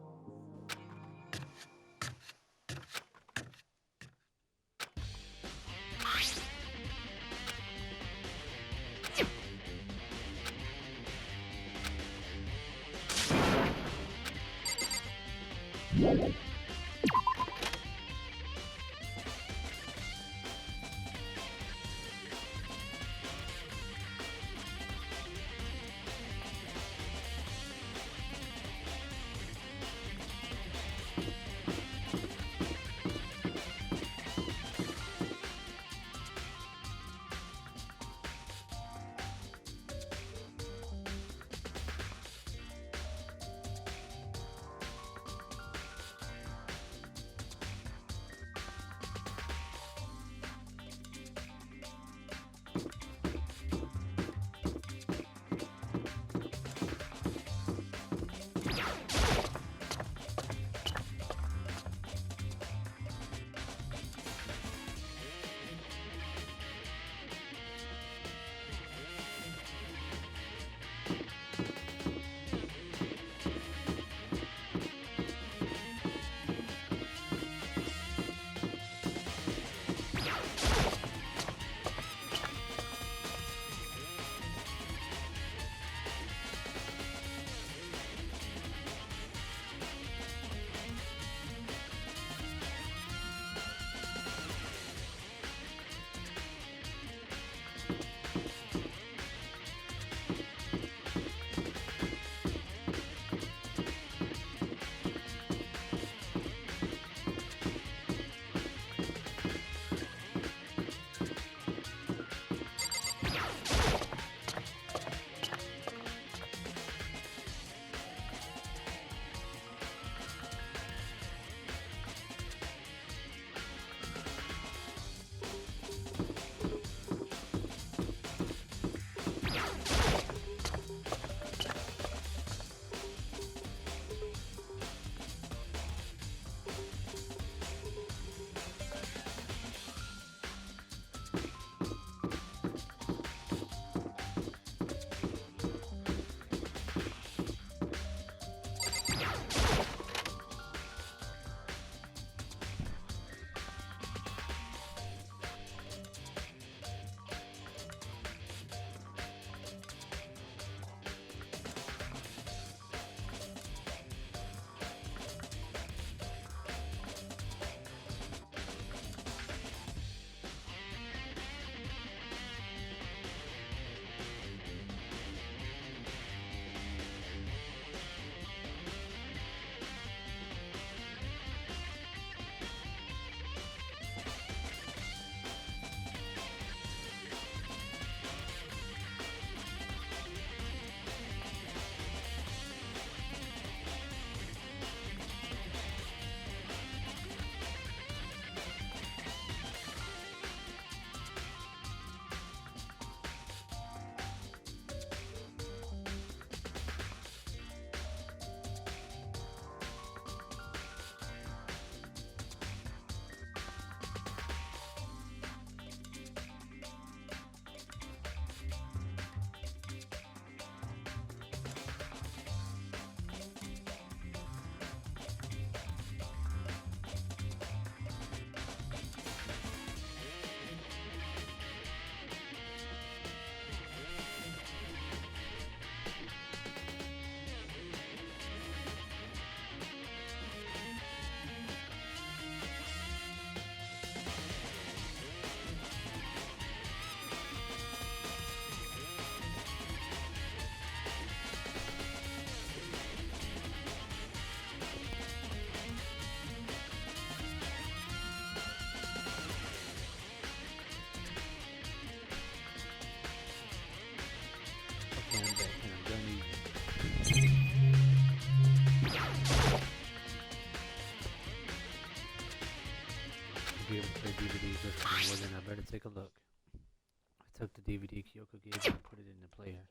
to be able to play DVDs just for me. Well, then I better take a look. I took the DVD Kyoko gave me and put it in the player.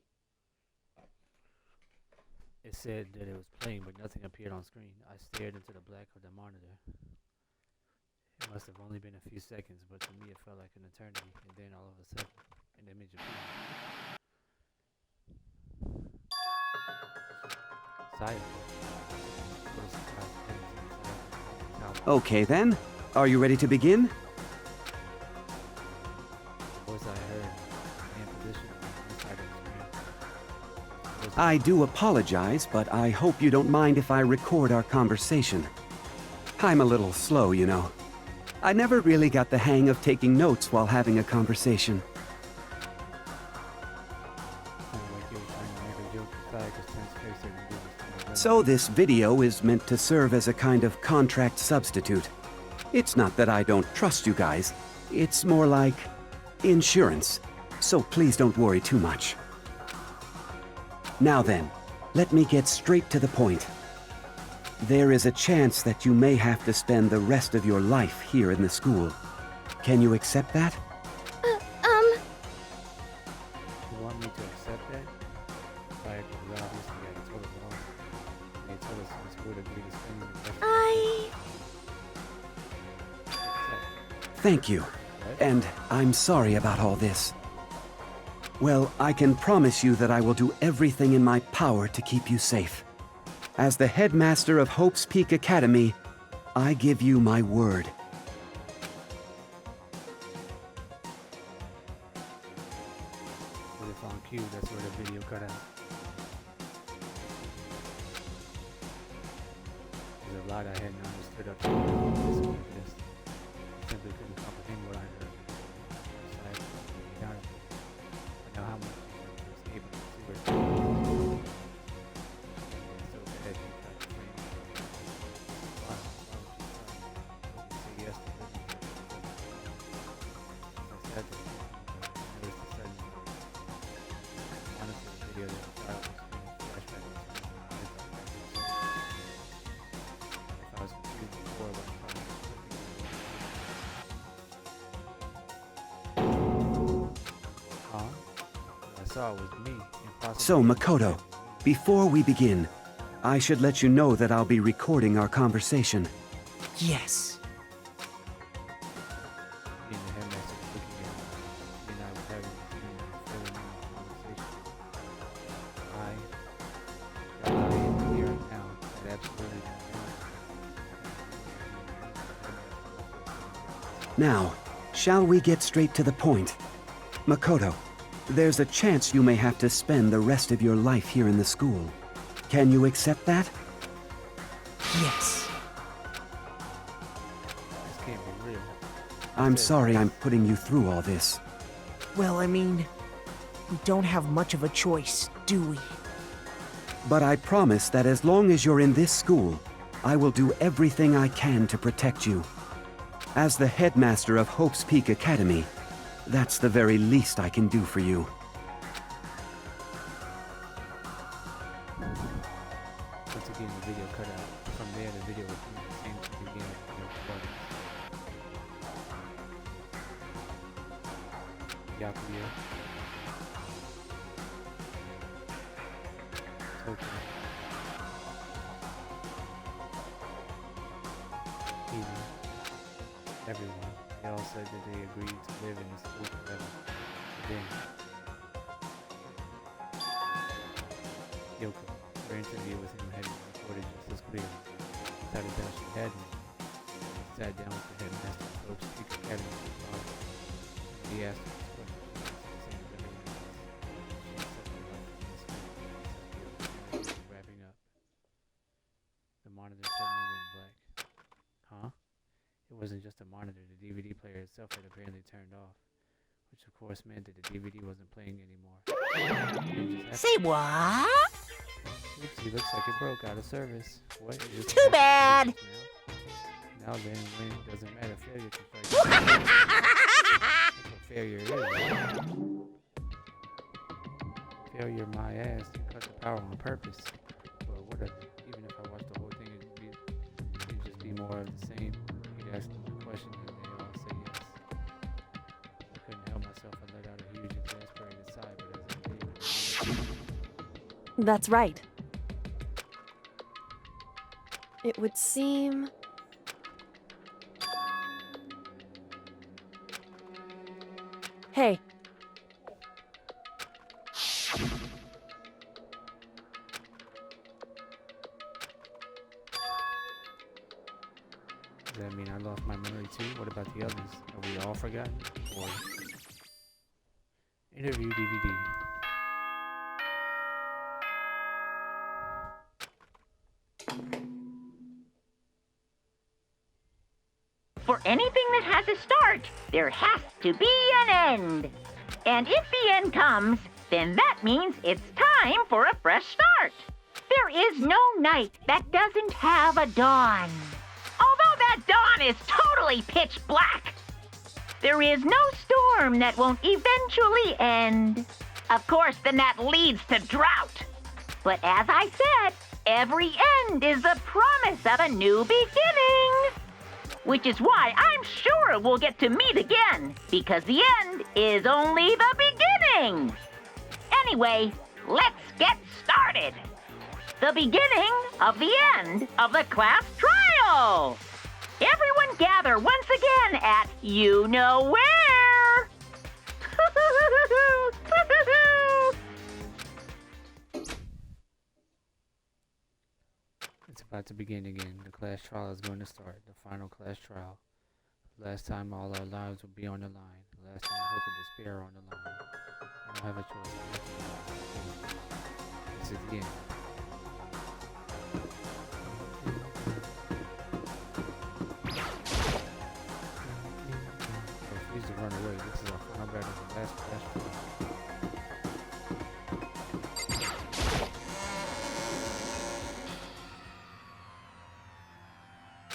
It said that it was playing, but nothing appeared on screen. I stared into the black of the monitor. It must have only been a few seconds, but to me it felt like an eternity. And then all of a sudden, an image appeared. Silent. What a surprise. Okay then. Are you ready to begin? Voice I heard in position inside of the screen. I do apologize, but I hope you don't mind if I record our conversation. I'm a little slow, you know. I never really got the hang of taking notes while having a conversation. So this video is meant to serve as a kind of contract substitute. It's not that I don't trust you guys. It's more like insurance. So please don't worry too much. Now then, let me get straight to the point. There is a chance that you may have to spend the rest of your life here in the school. Can you accept that? You want me to accept that? Like, obviously, I told us wrong. They told us in school to agree to spend the rest of Thank you. And I'm sorry about all this. Well, I can promise you that I will do everything in my power to keep you safe. As the headmaster of Hope's Peak Academy, I give you my word. But if on cue, that's where the video cut out. There's a lot I hadn't understood up to this. Simply couldn't comprehend what I heard. Besides, I know how much I was able to see where it's going. So bad you tried to frame it. Why would you say yes to living here? I said that noticed the sudden honestly the video that the child was flashback if I was confused before when I found I saw it was me. So, Makoto, before we begin, I should let you know that I'll be recording our conversation. Yes. Being the headmaster was looking at me, and I was having a feeling in the conversation. I am here and now, that absolutely Now, shall we get straight to the point? Makoto, there's a chance you may have to spend the rest of your life here in the school. Can you accept that? Yes. this can't be real. I'm sorry I'm putting you through all this. Well, I mean, we don't have much of a choice, do we? But I promise that as long as you're in this school, I will do everything I can to protect you. As the headmaster of Hope's Peak Academy, that's the very least I can do for you. Once again, the video cut out. From there, the video was the same to begin with the recording. Yakuya. Tokyo. Even. Everyone. They all said that they agreed to live in the school forever. Then, Yoko, her interview with him had been recorded just as clearly. Without a doubt she had me. She sat down with the headmaster of Hope's Peak Academy and father. He asked her this question. She answered the same as everyone else. She accepted life in the school. Except Yoko was wrapping up. The monitor suddenly went black. Huh? It wasn't just a monitor, the DVD player itself had apparently turned off, which of course meant that the DVD wasn't playing anymore. Say what? Oopsie, looks like it broke out of service. What? Too bad. Now then, when it doesn't matter, failure can strike. That's what failure is. Failure my ass to cut the power on purpose. But what if, even if I watched the whole thing, it'd just be more of the same. Asked them the question and they all That's right. It would seem... Hey. Does that mean I lost my memory too? What about the others? Have we all forgotten? Or interview DVD? For anything that has a start, there has to be an end. And if the end comes, then that means it's time for a fresh start. There is no night that doesn't have a dawn. Although that dawn is totally pitch black, there is no storm that won't eventually end. Of course, then that leads to drought. But as I said, every end is the promise of a new beginning. Which is why I'm sure we'll get to meet again, because the end is only the beginning. Anyway, let's get started. The beginning of the end of the class trial. Everyone gather once again at you know where. It's about to begin again. The class trial is going to start. The final class trial. Last time all our lives will be on the line. The last time hope and despair are on the line. I don't have a choice. This is the end. Refuse to run away. This is our final battle for the last class trial.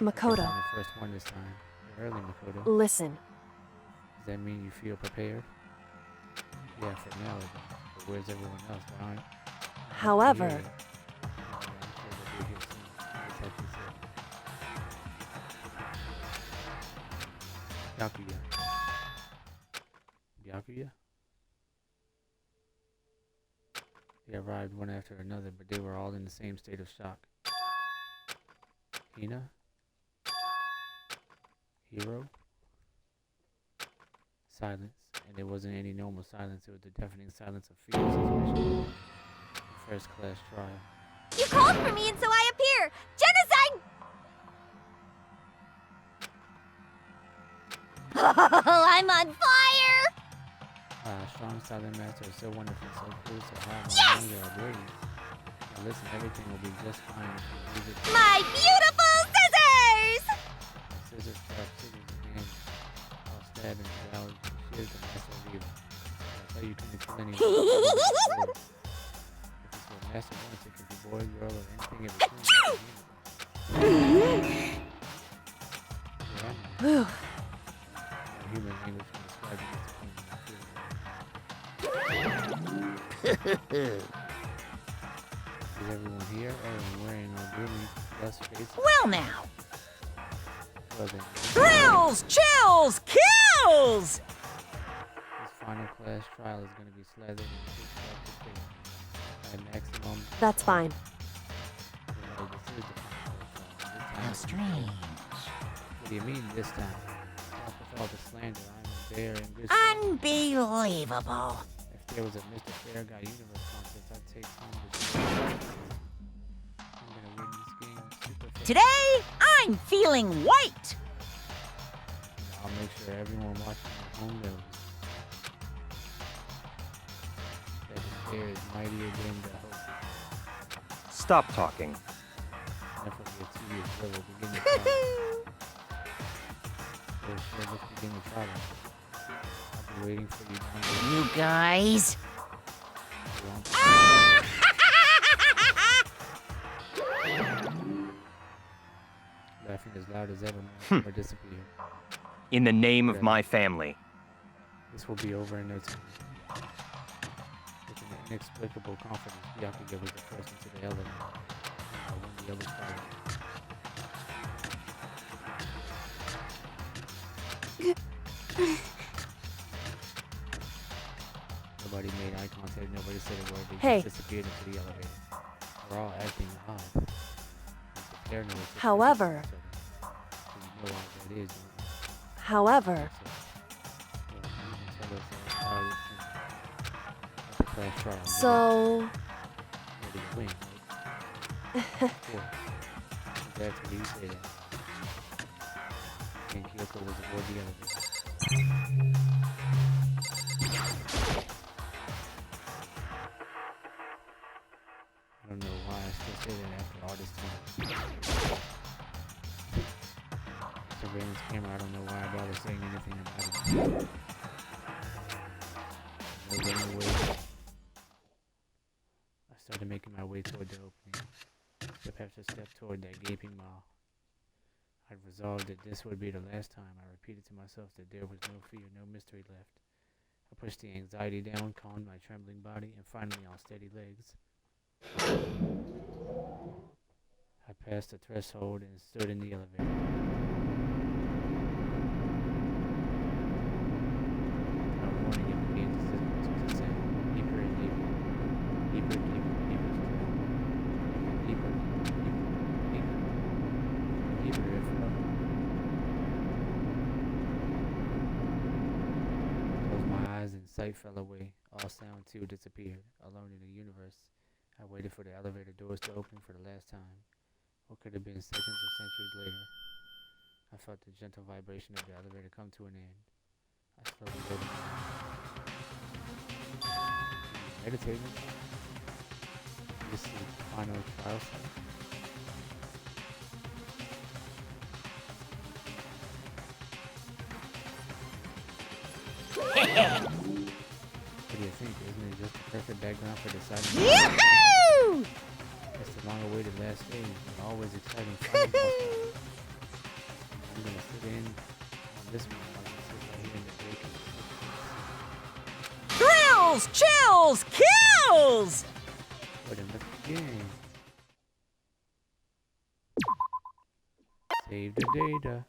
Makoto, I'm the first one this time. You're early, Makoto. listen. Does that mean you feel prepared? Yeah, for now. But where's everyone else? Why aren't However, here? I'm sure they'll be here soon. Just like you said. Byakuya? They arrived one after another, but they were all in the same state of shock. Hina? Hero? Silence. And it wasn't any normal silence, it was the deafening silence of fear and suspicion. The first class trial. You called for me and so I appear! Genocide! I'm on fire! Strong silent master is so wonderful, so cool, so hot. Yes! You are brave. Now listen, everything will be just fine if you leave it. My beautiful scissors! Scissors, sharp scissors, and hands. I'll stab and devour the shears the master will leave. I'll tell you couldn't kill anyone. If it's what master wants, it can be boy, girl, or anything in between. whew, Human language can describe the disappointment I feel. Is everyone here? Everyone wearing a really less face? Well now. Well then, Thrills, chills, kills! this final class trial is going to be slathered in six at maximum. that's fine. This is the final class trial. How This time, strange. what do you mean this time? Off with all the slander, I'm there in good shape. Unbelievable. If there was a Mr. Fair Guy Universe contest, I'd take home the I'm gonna win this game super fast. Today, I'm feeling white. I'll make sure everyone watching at home knows that despair is mightier than the hope. Stop talking. Enough of your tedious will begin the trial. Let's begin the trial. I'll be waiting for you down there. You guys. Laughing as loud as ever, or disappear. In the name of my family. This will be over in no time. With an inexplicable confidence, Byakuya was the first into the elevator. When the others followed. The Nobody made eye contact. Nobody said a word. They Hey. just disappeared into the elevator. We're all acting odd. They're no suspicious However- of each other. So you know why that is, don't you? However, So, well, you can tell us how it's at the class trial. so Where do you win, right? Cool. Exactly, you say that. And Kyoko was aboard the elevator. I don't know why I still say that after all this time. Surveillance camera, I don't know why I bother saying anything about it. No running away. I started making my way toward the opening. Step after step toward that gaping maw. I'd resolved that this would be the last time. I repeated to myself that there was no fear, no mystery left. I pushed the anxiety down, calmed my trembling body, and finally on steady legs. I passed the threshold and stood in the elevator. Without warning, it began to descend deeper and deeper. Deeper, deeper, deeper still. Deeper, deeper, deeper, deeper. Deeper it fell. Closed my eyes and sight fell away. All sound too disappeared. Alone in the universe, I waited for the elevator doors to open for the last time. What could have been seconds or centuries later? I felt the gentle vibration of the elevator come to an end. I slowly opened my eyes. Meditating? This is the final trial site. What do you think? Isn't it just the perfect background for deciding? Yoo-hoo! It's the long-awaited last stage, and always exciting. Final boss fight. I'm gonna sit in on this one. I'm gonna sit right here in the break. Thrills, chills, kills! But then let's begin. Save the data.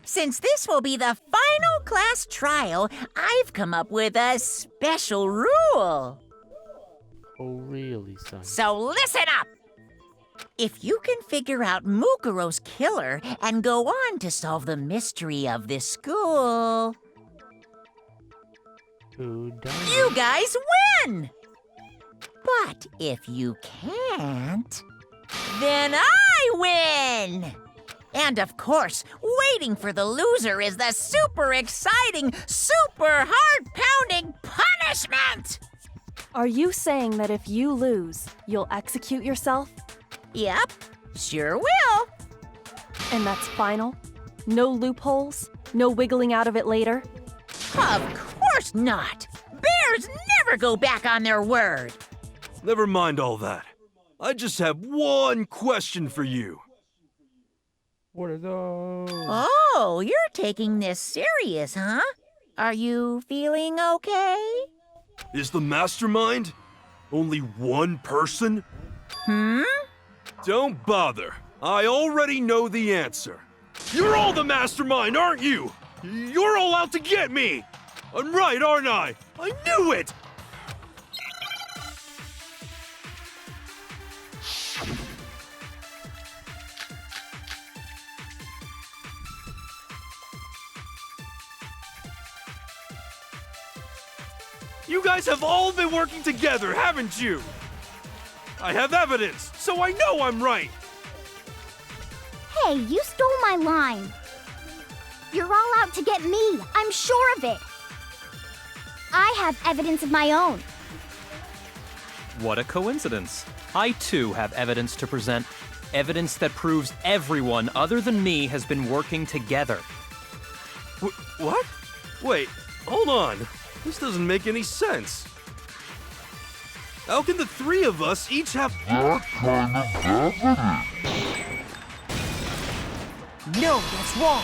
Since this will be the final class trial, I've come up with a special rule. Oh, really, son? So listen up! If you can figure out Mukuro's killer and go on to solve the mystery of this school, Who done you it? guys win! But if you can't, then I win! And of course, waiting for the loser is the super exciting, super heart-pounding punishment! are you saying that if you lose, you'll execute yourself? Yep, sure will. And that's final? No loopholes? No wiggling out of it later? Of course not! Bears never go back on their word! Never mind all that. I just have one question for you. What are those? Oh, you're taking this serious, huh? Are you feeling okay? Is the Mastermind only one person? Hmm? Don't bother. I already know the answer. You're all the Mastermind, aren't you? You're all out to get me! I'm right, aren't I? I knew it! You guys have all been working together, haven't you? I have evidence, so I know I'm right. Hey, you stole my line. You're all out to get me. I'm sure of it. I have evidence of my own. What a coincidence. I too have evidence to present. Evidence that proves everyone other than me has been working together. What? Wait, hold on. This doesn't make any sense. How can the three of us each have... No, that's wrong.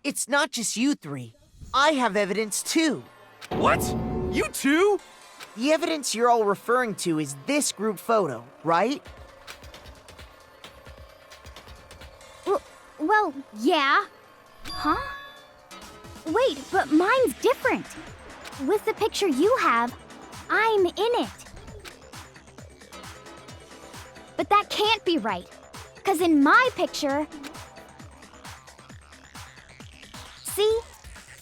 It's not just you three. I have evidence too. What? You too? The evidence you're all referring to is this group photo, right? Well, yeah. Huh? Wait, but mine's different. With the picture you have, I'm in it. But that can't be right. 'Cause in my picture... See?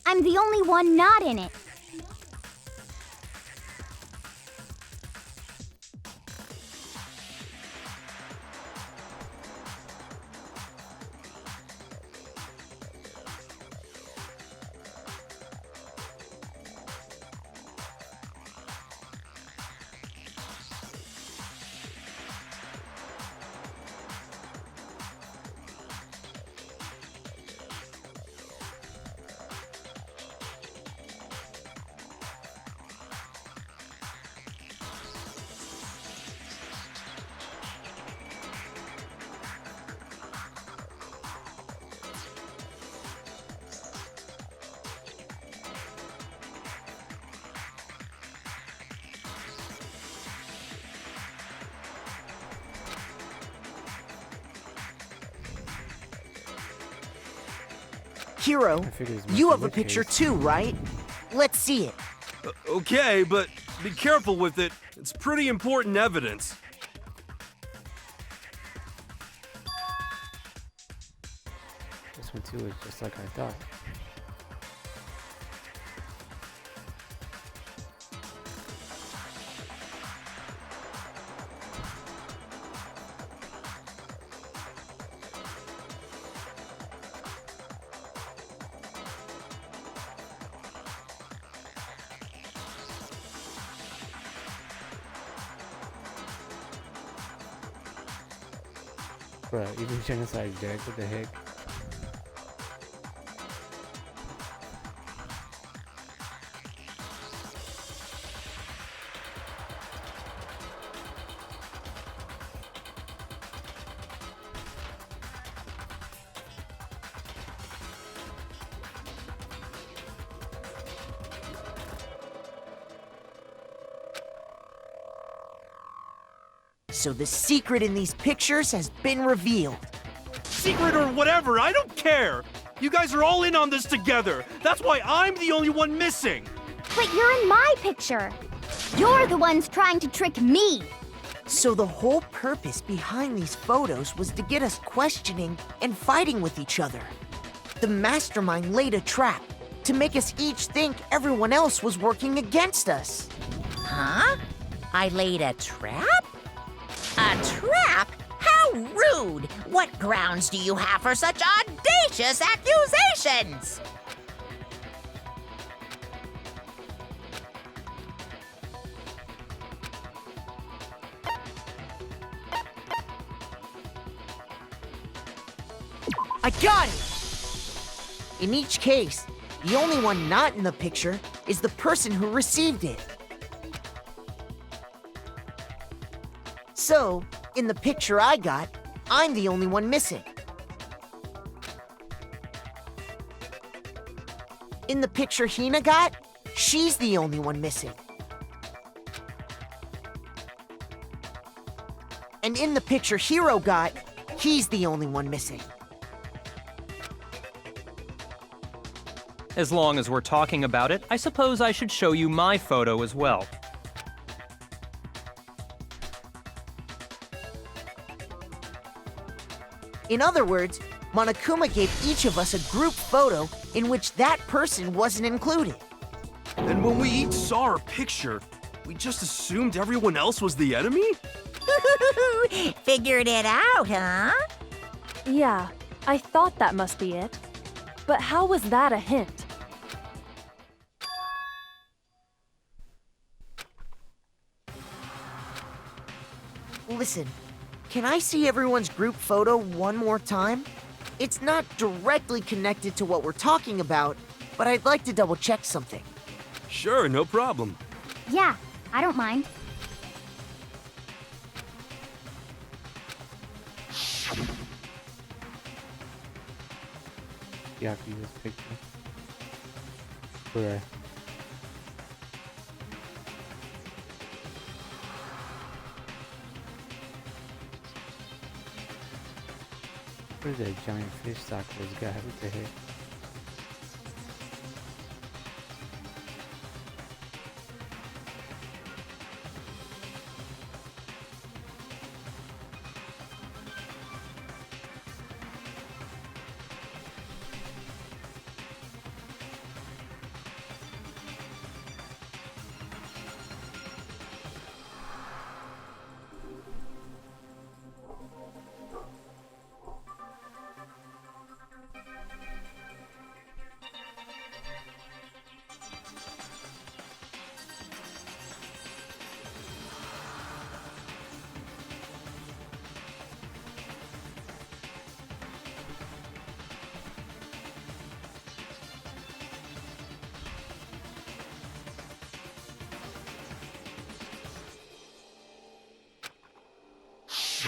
I'm the only one not in it. Hero, figured as you much have in a which picture case. too, right? Let's see it. Okay, but be careful with it. It's pretty important evidence. This one too is just like I thought. Bruh, even Genocide Jack, what the heck? So the secret in these pictures has been revealed. Secret or whatever, I don't care. You guys are all in on this together. That's why I'm the only one missing. But you're in my picture. You're the ones trying to trick me. So the whole purpose behind these photos was to get us questioning and fighting with each other. The Mastermind laid a trap to make us each think everyone else was working against us. Huh? I laid a trap? A trap? How rude! What grounds do you have for such audacious accusations? I got it! In each case, the only one not in the picture is the person who received it. So, in the picture I got, I'm the only one missing. In the picture Hina got, she's the only one missing. And in the picture Hero got, he's the only one missing. As long as we're talking about it, I suppose I should show you my photo as well. In other words, Monokuma gave each of us a group photo in which that person wasn't included. And when we each saw our picture, we just assumed everyone else was the enemy? Figured it out, huh? Yeah, I thought that must be it. But how was that a hint? Listen, can I see everyone's group photo one more time? It's not directly connected to what we're talking about, but I'd like to double check something. Sure, no problem. Yeah, I don't mind. Yeah, I can use this picture. Bruh. What is that giant fish sock this guy? What the heck?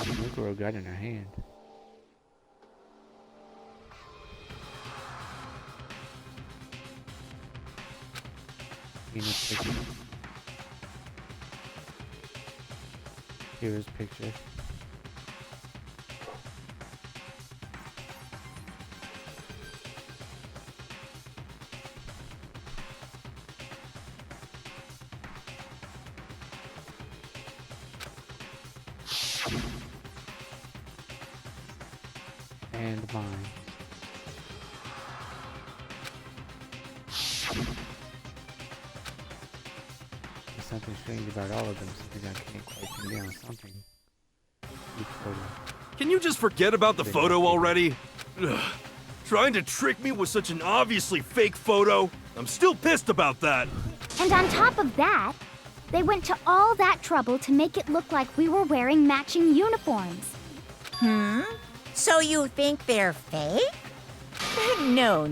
What girl got in her hand? Penis picture. Here's picture. And mine. There's something strange about all of them, something I can't quite pin down. Something. Each photo. Can you just forget about the photo already? Ugh. Trying to trick me with such an obviously fake photo? I'm still pissed about that. And on top of that, they went to all that trouble to make it look like we were wearing matching uniforms. So you think they're fake? No,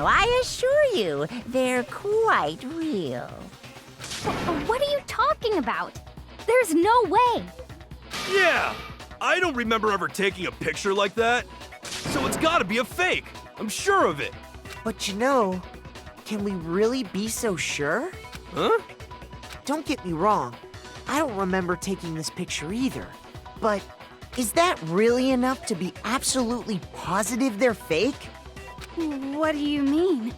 I assure you, they're quite real. What are you talking about? There's no way. Yeah! I don't remember ever taking a picture like that. So it's gotta be a fake. I'm sure of it. But you know, can we really be so sure? Huh? Don't get me wrong, I don't remember taking this picture either. But is that really enough to be absolutely positive they're fake? What do you mean?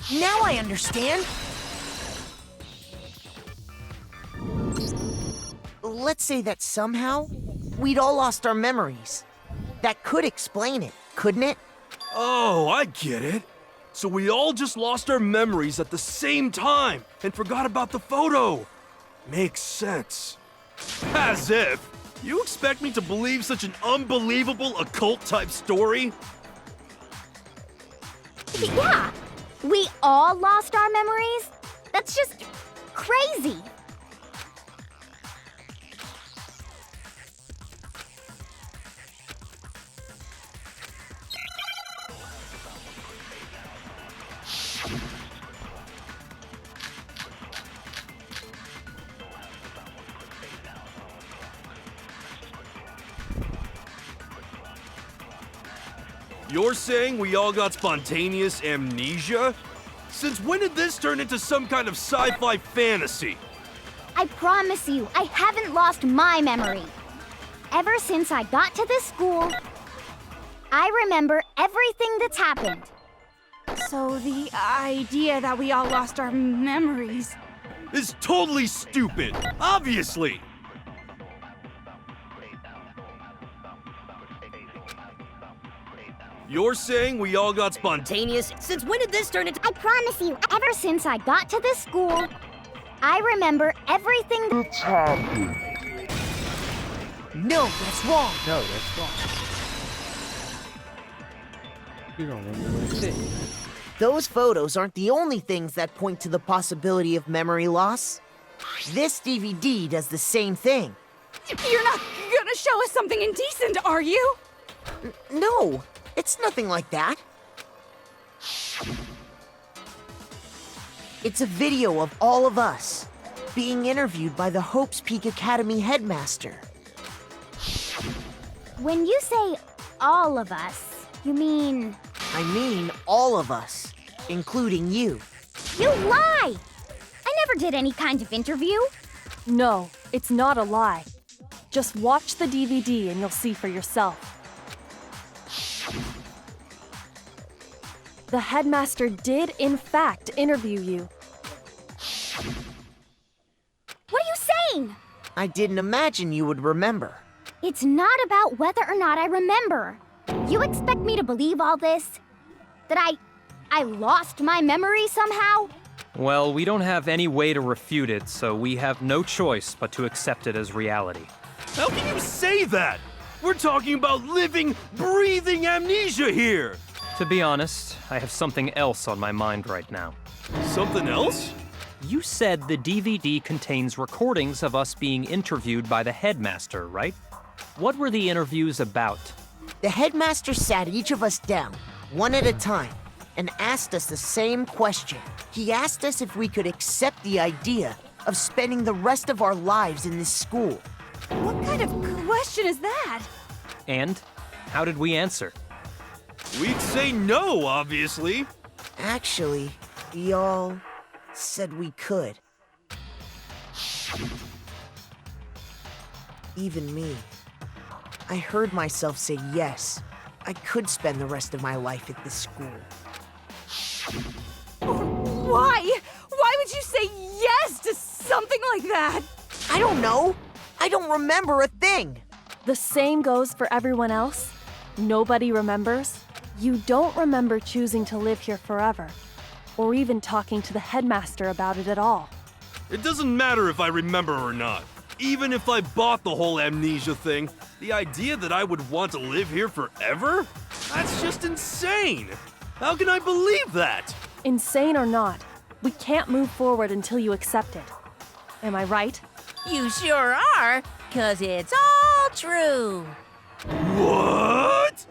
Now I understand. Let's say that somehow we'd all lost our memories. That could explain it, couldn't it? Oh, I get it. So we all just lost our memories at the same time and forgot about the photo. Makes sense. As if. You expect me to believe such an unbelievable occult-type story? Yeah, we all lost our memories? That's just crazy. You're saying we all got spontaneous amnesia? Since when did this turn into some kind of sci-fi fantasy? I promise you, I haven't lost my memory. Ever since I got to this school, I remember everything that's happened. So the idea that we all lost our memories... Is totally stupid, obviously! You're saying we all got spontaneous? Since when did this turn into... I promise you, ever since I got to this school, I remember everything that's happened. No, that's wrong. No, that's wrong. You don't remember shit. Those photos aren't the only things that point to the possibility of memory loss. This DVD does the same thing. You're not gonna show us something indecent, are you? No, it's nothing like that. It's a video of all of us being interviewed by the Hopes Peak Academy headmaster. When you say all of us, you mean... I mean all of us, including you. You lie! I never did any kind of interview. No, it's not a lie. Just watch the DVD and you'll see for yourself. The headmaster did, in fact, interview you. What are you saying? I didn't imagine you would remember. It's not about whether or not I remember. You expect me to believe all this? That I lost my memory somehow? Well, we don't have any way to refute it, so we have no choice but to accept it as reality. How can you say that? We're talking about living, breathing amnesia here! To be honest, I have something else on my mind right now. Something else? You said the DVD contains recordings of us being interviewed by the headmaster, right? What were the interviews about? The headmaster sat each of us down, one at a time, and asked us the same question. He asked us if we could accept the idea of spending the rest of our lives in this school. What kind of question is that? And how did we answer? We'd say no, obviously. Actually, we all said we could. Even me. I heard myself say yes. I could spend the rest of my life at this school. Why? Why would you say yes to something like that? I don't know. I don't remember a thing. The same goes for everyone else. Nobody remembers. You don't remember choosing to live here forever, or even talking to the headmaster about it at all. It doesn't matter if I remember or not. Even if I bought the whole amnesia thing, the idea that I would want to live here forever? That's just insane! How can I believe that? Insane or not, we can't move forward until you accept it. Am I right? You sure are, 'cause it's all true. What?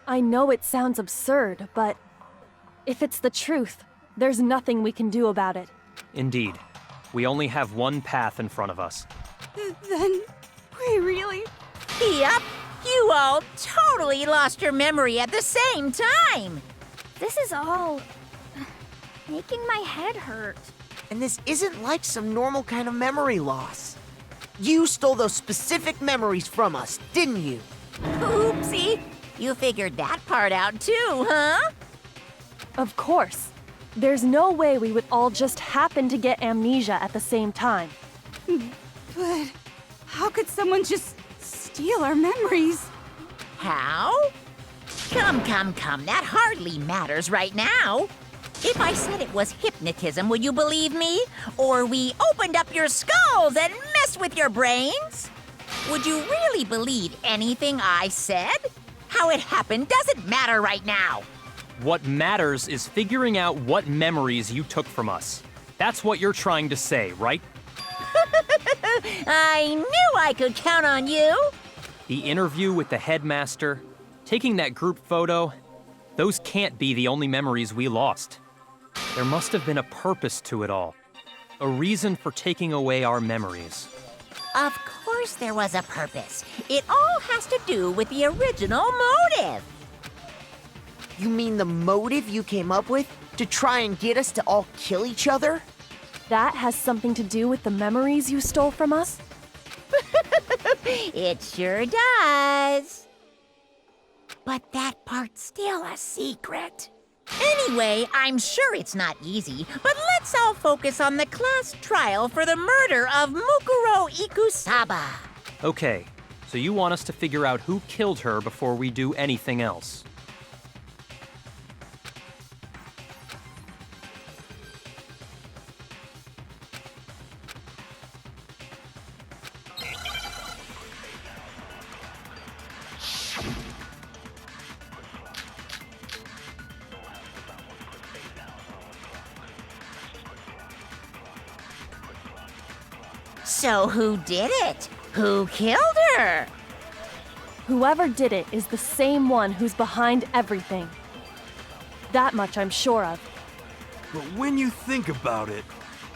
I know it sounds absurd, but if it's the truth, there's nothing we can do about it. Indeed. We only have one path in front of us. Then we really... Yep, you all totally lost your memory at the same time. This is all... making my head hurt. And this isn't like some normal kind of memory loss. You stole those specific memories from us, didn't you? Oopsie, you figured that part out too, huh? Of course. There's no way we would all just happen to get amnesia at the same time. But how could someone just steal our memories? How? Come, that hardly matters right now. If I said it was hypnotism, would you believe me? Or we opened up your skulls and messed with your brains? Would you really believe anything I said? How it happened doesn't matter right now. What matters is figuring out what memories you took from us. That's what you're trying to say, right? I knew I could count on you. The interview with the headmaster, taking that group photo, those can't be the only memories we lost. There must have been a purpose to it all. A reason for taking away our memories. Of course there was a purpose. It all has to do with the original motive. You mean the motive you came up with to try and get us to all kill each other? That has something to do with the memories you stole from us? It sure does. But that part's still a secret. Anyway, I'm sure it's not easy, but let's all focus on the class trial for the murder of Mukuro Ikusaba. Okay, so you want us to figure out who killed her before we do anything else. So who did it? Who killed her? Whoever did it is the same one who's behind everything. That much I'm sure of. But when you think about it,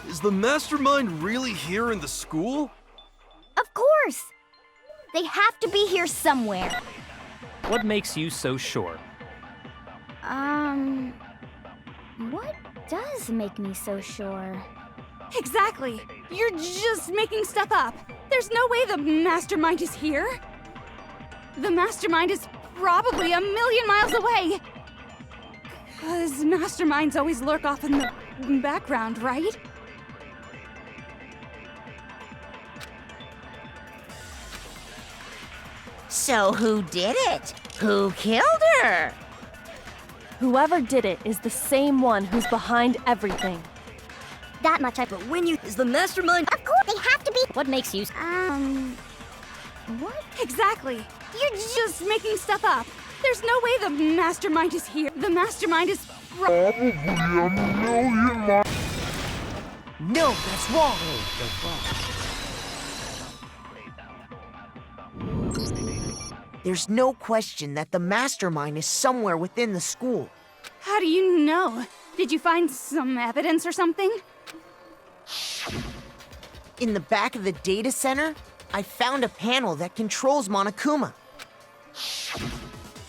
is the Mastermind really here in the school? Of course! They have to be here somewhere. What makes you so sure? What does make me so sure? Exactly. You're just making stuff up. There's no way the Mastermind is here. The Mastermind is probably a million miles away. 'Cause Masterminds always lurk off in the background, right? So who did it? Who killed her? Whoever did it is the same one who's behind everything. That much I. But when you is the Mastermind. Of course, they have to be. What makes you... What? Exactly. You're just making stuff up. There's no way the Mastermind is here. The Mastermind is No, that's wrong. There's no question that the Mastermind is somewhere within the school. How do you know? Did you find some evidence or something? In the back of the data center, I found a panel that controls Monokuma.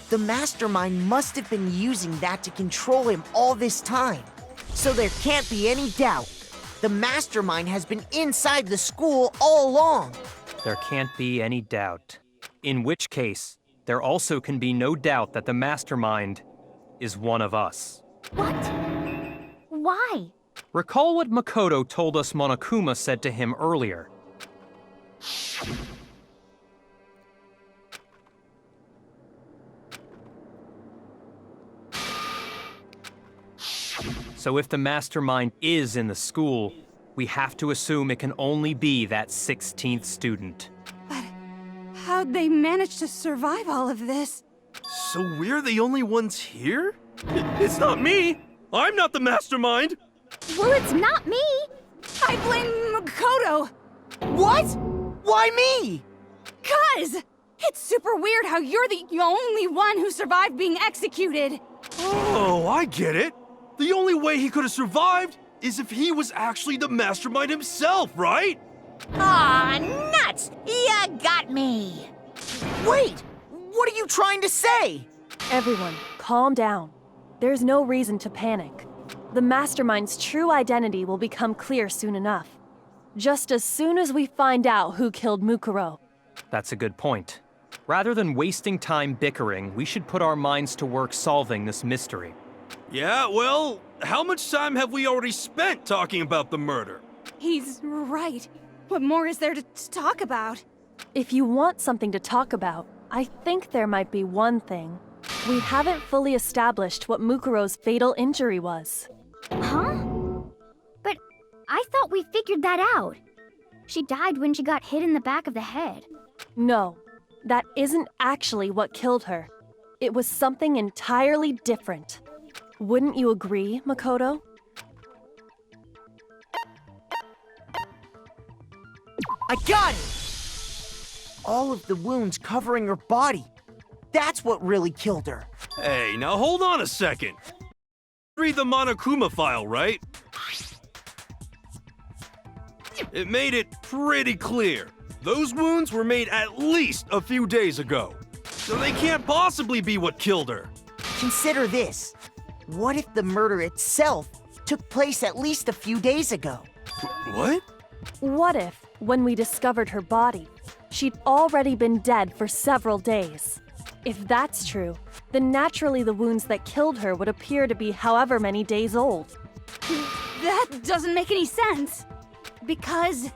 The Mastermind must have been using that to control him all this time. So there can't be any doubt. The Mastermind has been inside the school all along. There can't be any doubt. In which case, there also can be no doubt that the Mastermind is one of us. What? Why? Recall what Makoto told us Monokuma said to him earlier. So if the Mastermind is in the school, we have to assume it can only be that 16th student. How'd they manage to survive all of this? So we're the only ones here? It's not me! I'm not the Mastermind! Well, it's not me. I blame Makoto! What? Why me? 'Cause it's super weird how you're the only one who survived being executed. Oh, I get it! The only way he could have survived is if he was actually the Mastermind himself, right? Aw, nuts! You got me! Wait! What are you trying to say? Everyone, calm down. There's no reason to panic. The Mastermind's true identity will become clear soon enough. Just as soon as we find out who killed Mukuro. That's a good point. Rather than wasting time bickering, we should put our minds to work solving this mystery. Yeah, well, how much time have we already spent talking about the murder? He's right. What more is there to talk about? If you want something to talk about, I think there might be one thing. We haven't fully established what Mukuro's fatal injury was. Huh? But I thought we figured that out. She died when she got hit in the back of the head. No, that isn't actually what killed her. It was something entirely different. Wouldn't you agree, Makoto? I got it! All of the wounds covering her body. That's what really killed her. Hey, now hold on a second. Read the Monokuma file, right? It made it pretty clear. Those wounds were made at least a few days ago. So they can't possibly be what killed her. Consider this. What if the murder itself took place at least a few days ago? What? What if, when we discovered her body, she'd already been dead for several days? If that's true, then naturally the wounds that killed her would appear to be however many days old. That doesn't make any sense. Because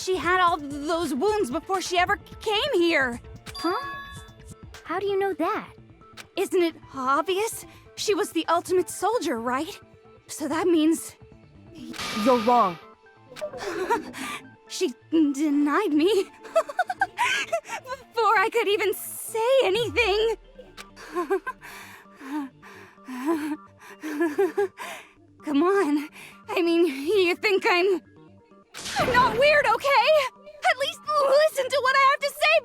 she had all those wounds before she ever came here. Huh? How do you know that? Isn't it obvious? She was the ultimate soldier, right? So that means You're wrong. she denied me before I could even say anything. Come on. I mean, you think I'm I'm not weird, okay? At least listen to what I have to say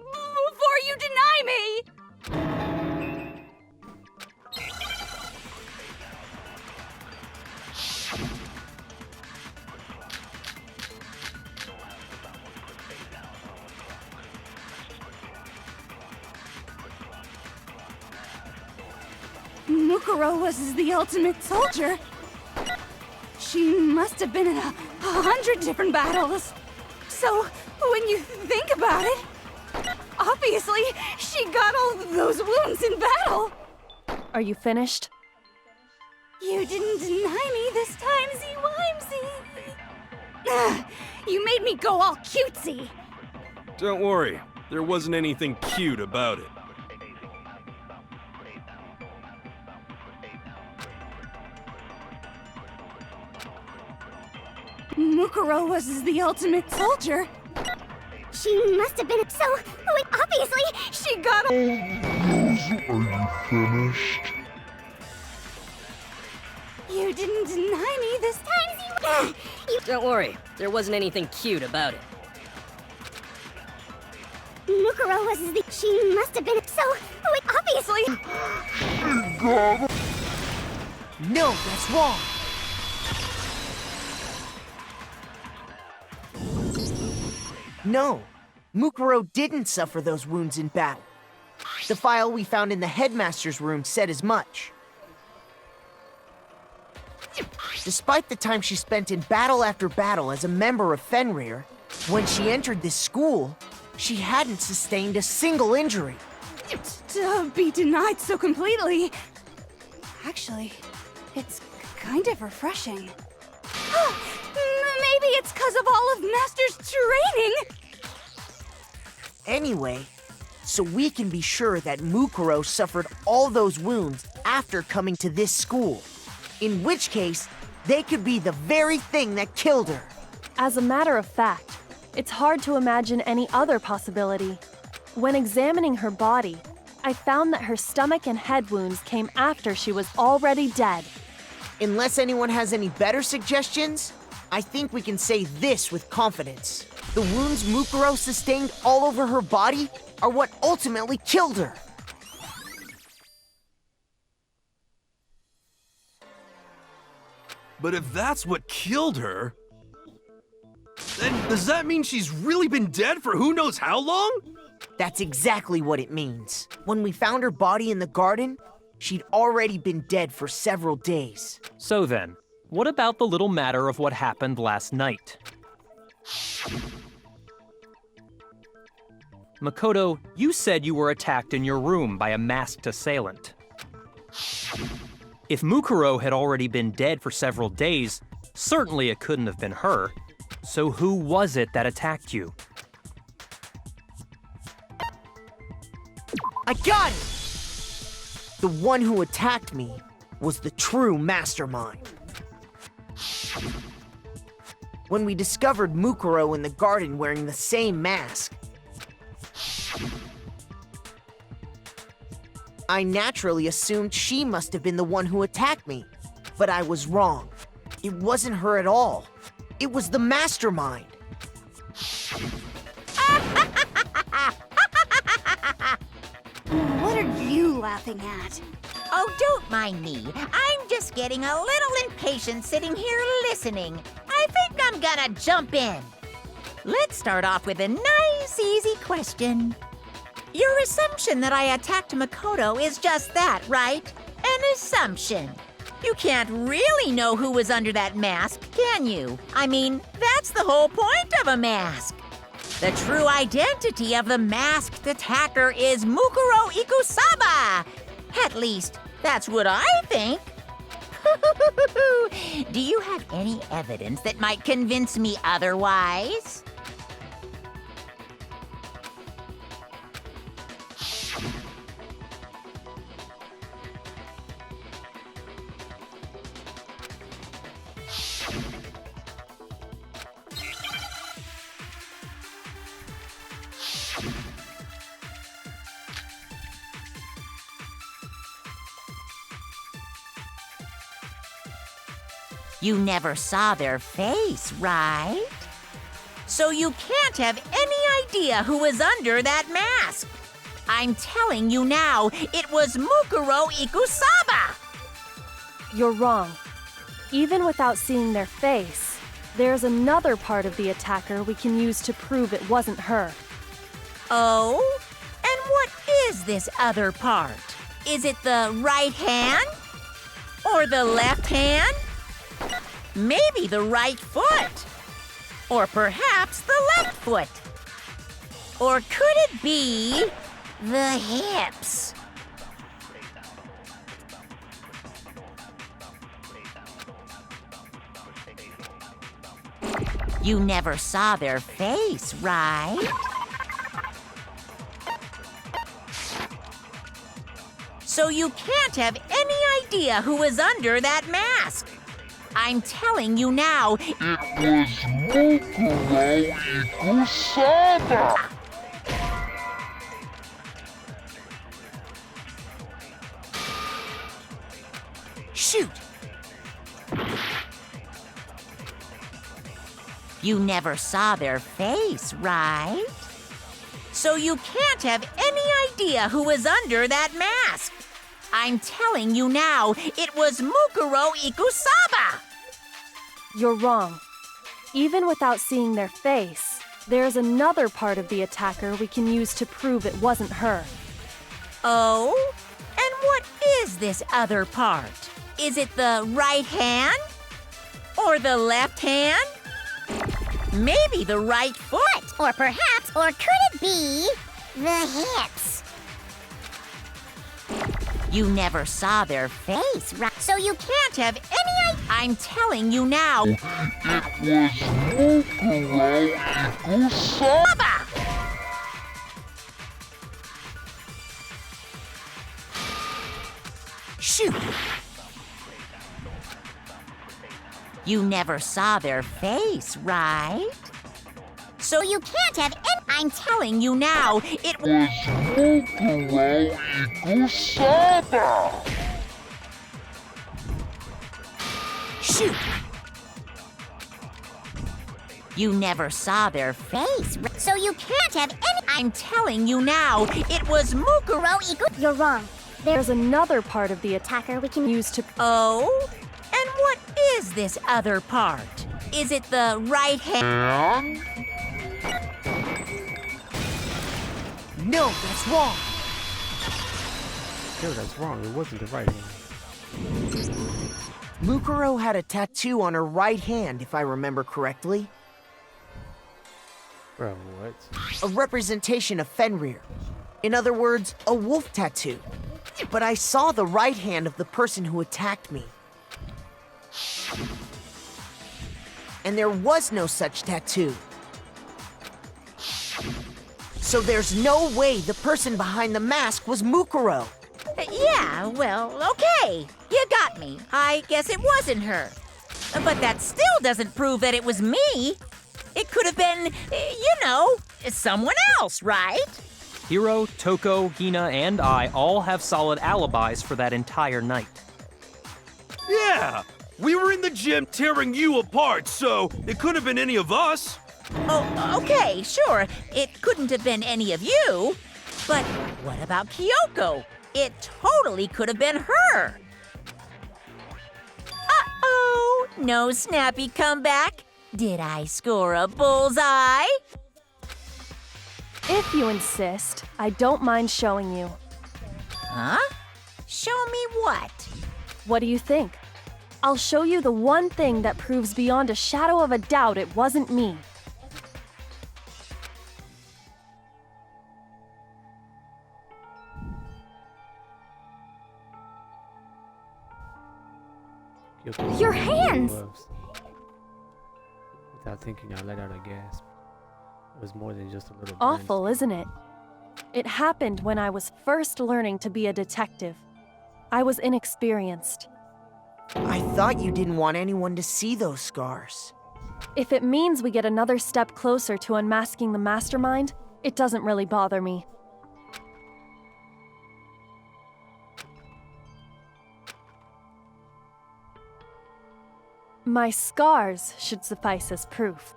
before you deny me! Mukuro was the ultimate soldier. She must have been in 100 different battles. So, when you think about it, obviously, she got all those wounds in battle. Are you finished? You didn't deny me this time, Z-Wimsey. You made me go all cutesy. Don't worry, there wasn't anything cute about it. Mukuro was the ultimate soldier. She must have been so. Obviously, She got all... You didn't deny me this time, Don't worry, there wasn't anything cute about it. Mukuro was the. She must have been so. Obviously. No, that's wrong. No, Mukuro didn't suffer those wounds in battle. The file we found in the headmaster's room said as much. Despite the time she spent in battle after battle as a member of Fenrir, when she entered this school, she hadn't sustained a single injury. To be denied so completely. Actually, it's kind of refreshing. Maybe it's because of all of Master's training. Anyway, so we can be sure that Mukuro suffered all those wounds after coming to this school. In which case, they could be the very thing that killed her. As a matter of fact, it's hard to imagine any other possibility. When examining her body, I found that her stomach and head wounds came after she was already dead. Unless anyone has any better suggestions, I think we can say this with confidence. The wounds Mukuro sustained all over her body are what ultimately killed her. But if that's what killed her, then does that mean she's really been dead for who knows how long? That's exactly what it means. When we found her body in the garden, she'd already been dead for several days. So then, what about the little matter of what happened last night? Makoto, you said you were attacked in your room by a masked assailant. If Mukuro had already been dead for several days, certainly it couldn't have been her. So who was it that attacked you? I got it! The one who attacked me was the true Mastermind. When we discovered Mukuro in the garden wearing the same mask, I naturally assumed she must have been the one who attacked me. But I was wrong. It wasn't her at all. It was the Mastermind. What are you laughing at? Oh, don't mind me. I'm just getting a little impatient sitting here listening. I think I'm gonna jump in. Let's start off with a nice, easy question. Your assumption that I attacked Makoto is just that, right? An assumption. You can't really know who was under that mask, can you? I mean, that's the whole point of a mask. The true identity of the masked attacker is Mukuro Ikusaba. At least, that's what I think. Do you have any evidence that might convince me otherwise? You never saw their face, right? So you can't have any idea who was under that mask. I'm telling you now, it was Mukuro Ikusaba! You're wrong. Even without seeing their face, there's another part of the attacker we can use to prove it wasn't her. Oh? And what is this other part? Is it the right hand? Or the left hand? Maybe the right foot? Or perhaps the left foot? Or could it be the hips? You never saw their face, right? So you can't have any idea who was under that mask. I'm telling you now, it was Mukuro Ikusaba. Shoot! You never saw their face, right? So you can't have any idea who was under that mask. I'm telling you now, it was Mukuro Ikusaba! You're wrong. Even without seeing their face, there's another part of the attacker we can use to prove it wasn't her. Oh? And what is this other part? Is it the right hand? Or the left hand? Maybe the right foot? Or perhaps, or could it be the hips? You never saw their face, right? So you can't have any idea. I'm telling you now. It was Mukuro Ikusaba! Shoot! You never saw their face, right? So you can't have any. I'm telling you now, it was Mukuro Ikusaba! Shoot! You never saw their face, so you can't have any. I'm telling you now, it was Mukuro Ikusaba. You're wrong. There's another part of the attacker we can use to. Oh? And what is this other part? Is it the right hand? No, that's wrong. No, that's wrong. It wasn't the right hand. Mukuro had a tattoo on her right hand, if I remember correctly. Bro, what? A representation of Fenrir. In other words, a wolf tattoo. But I saw the right hand of the person who attacked me. And there was no such tattoo. So there's no way the person behind the mask was Mukuro. Yeah, well, okay. You got me. I guess it wasn't her. But that still doesn't prove that it was me. It could have been, someone else, right? Hiro, Toko, Hina, and I all have solid alibis for that entire night. Yeah! We were in the gym tearing you apart, so it couldn't have been any of us. Oh, okay, sure. It couldn't have been any of you. But what about Kyoko? It totally could have been her. Uh-oh, no snappy comeback. Did I score a bullseye? If you insist, I don't mind showing you. Huh? Show me what? What do you think? I'll show you the one thing that proves beyond a shadow of a doubt it wasn't me. Your hands! Without thinking, I let out a gasp. It was more than just a little Awful, isn't it? It happened when I was first learning to be a detective. I was inexperienced. I thought you didn't want anyone to see those scars. If it means we get another step closer to unmasking the Mastermind, it doesn't really bother me. My scars should suffice as proof.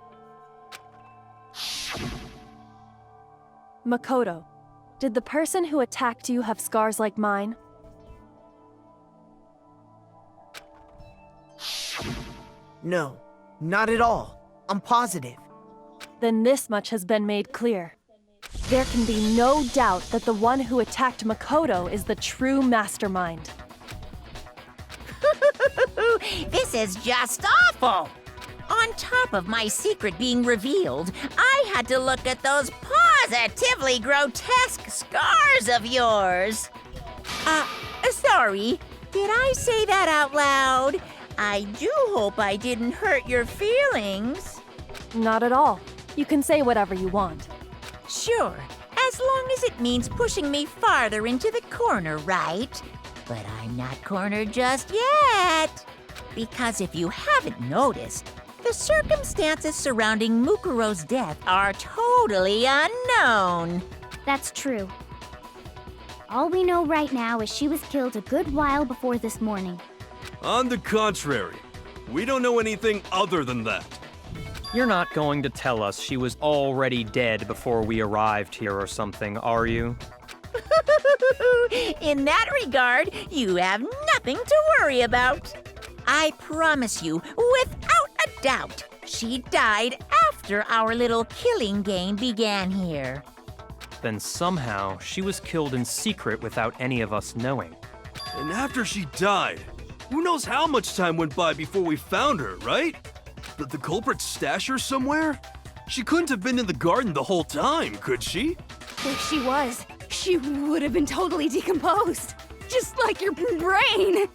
Makoto, did the person who attacked you have scars like mine? No, not at all. I'm positive. Then this much has been made clear. There can be no doubt that the one who attacked Makoto is the true mastermind. This is just awful! On top of my secret being revealed, I had to look at those positively grotesque scars of yours. Sorry, did I say that out loud? I do hope I didn't hurt your feelings. Not at all. You can say whatever you want. Sure, as long as it means pushing me farther into the corner, right? But I'm not cornered just yet. Because if you haven't noticed, the circumstances surrounding Mukuro's death are totally unknown. That's true. All we know right now is she was killed a good while before this morning. On the contrary, we don't know anything other than that. You're not going to tell us she was already dead before we arrived here or something, are you? In that regard, you have nothing to worry about. I promise you, without a doubt, she died after our little killing game began here. Then somehow she was killed in secret without any of us knowing. And after she died, who knows how much time went by before we found her, right? Did the culprit stash her somewhere? She couldn't have been in the garden the whole time, could she? If she was, she would have been totally decomposed. Just like your brain.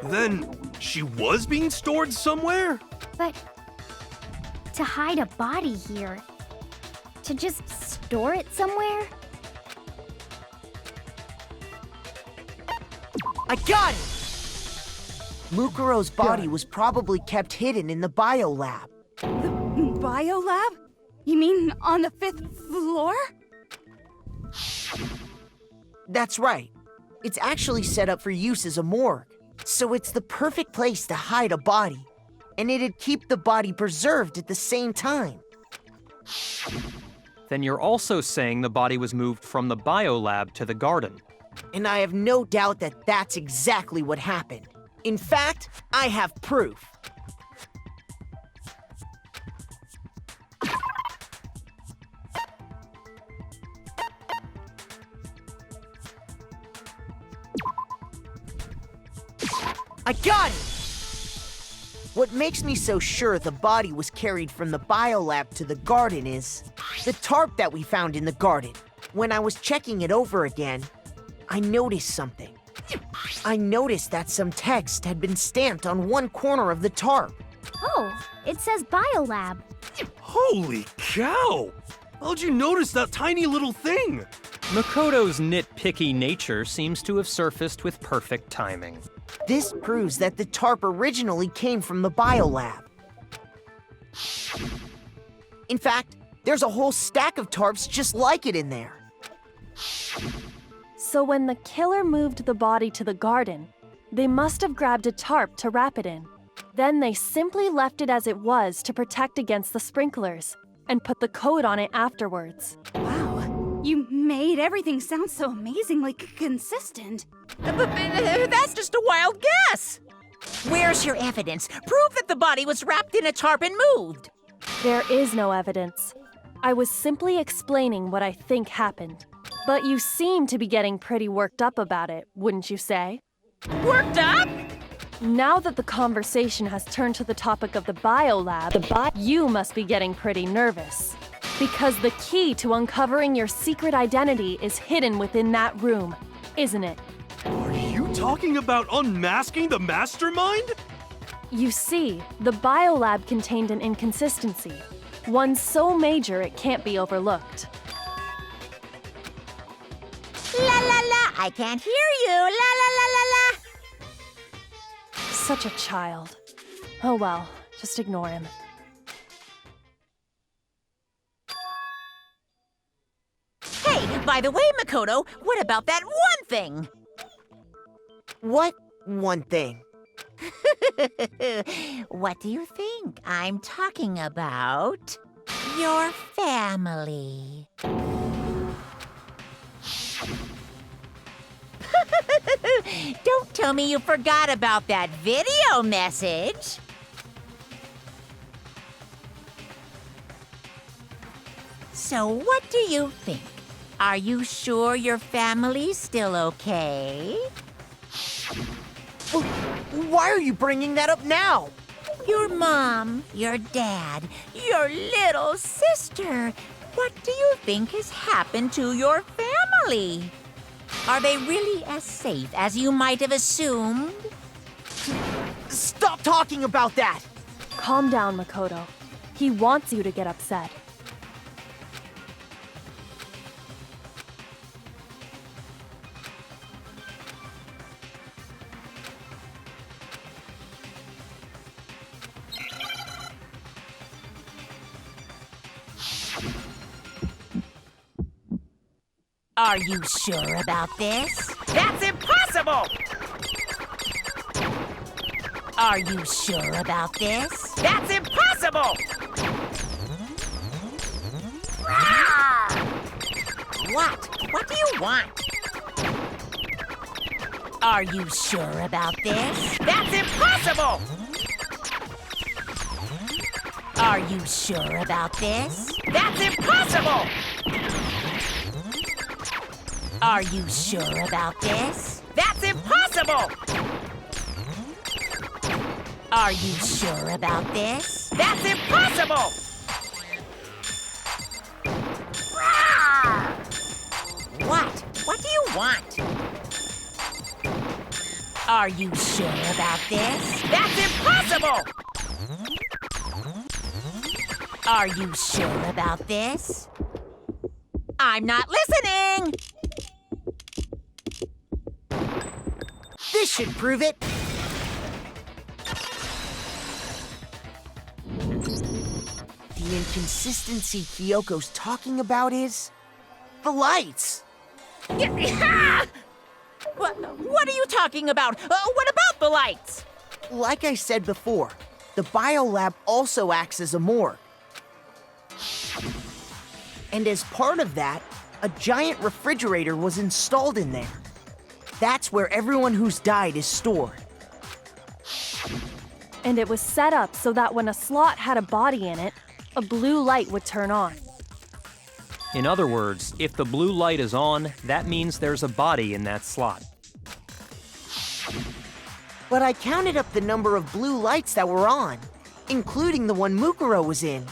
Then she was being stored somewhere? But to hide a body here, to just store it somewhere? I got it! Mukuro's body was probably kept hidden in the biolab. The biolab? You mean on the 5th floor? That's right. It's actually set up for use as a morgue, so it's the perfect place to hide a body, and it'd keep the body preserved at the same time. Then you're also saying the body was moved from the biolab to the garden. And I have no doubt that that's exactly what happened. In fact, I have proof. I got it! What makes me so sure the body was carried from the biolab to the garden is the tarp that we found in the garden. When I was checking it over again, I noticed something. I noticed that some text had been stamped on one corner of the tarp. Oh, it says biolab. Holy cow! How'd you notice that tiny little thing? Makoto's nitpicky nature seems to have surfaced with perfect timing. This proves that the tarp originally came from the biolab. In fact, there's a whole stack of tarps just like it in there. So when the killer moved the body to the garden, they must have grabbed a tarp to wrap it in. Then they simply left it as it was to protect against the sprinklers, and put the coat on it afterwards. Wow, you made everything sound so amazingly consistent. But that's just a wild guess. Where's your evidence? Prove that the body was wrapped in a tarp and moved. There is no evidence. I was simply explaining what I think happened. But you seem to be getting pretty worked up about it, wouldn't you say? Worked up? Now that the conversation has turned to the topic of the biolab, you must be getting pretty nervous. Because the key to uncovering your secret identity is hidden within that room, isn't it? Are you talking about unmasking the mastermind? You see, the biolab contained an inconsistency. One so major it can't be overlooked. La la la, I can't hear you. La la la la la. Such a child. Oh well, just ignore him. Hey, by the way, Makoto, what about that one thing? What one thing? What do you think I'm talking about? Your family. Don't tell me you forgot about that video message. So what do you think? Are you sure your family's still okay? Well, why are you bringing that up now? Your mom, your dad, your little sister. What do you think has happened to your family? Are they really as safe as you might have assumed? Stop talking about that! Calm down, Makoto. He wants you to get upset. Are you sure about this? That's impossible! Are you sure about this? That's impossible! What? What do you want? Are you sure about this? That's impossible! Are you sure about this? That's impossible! Are you sure about this? That's impossible! Are you sure about this? That's impossible! What? What do you want? Are you sure about this? That's impossible! Are you sure about this? I'm not listening! This should prove it. The inconsistency Kyoko's talking about is the lights. What are you talking about? What about the lights? Like I said before, the biolab also acts as a morgue. And as part of that, a giant refrigerator was installed in there. That's where everyone who's died is stored. And it was set up so that when a slot had a body in it, a blue light would turn on. In other words, if the blue light is on, that means there's a body in that slot. But I counted up the number of blue lights that were on, including the one Mukuro was in.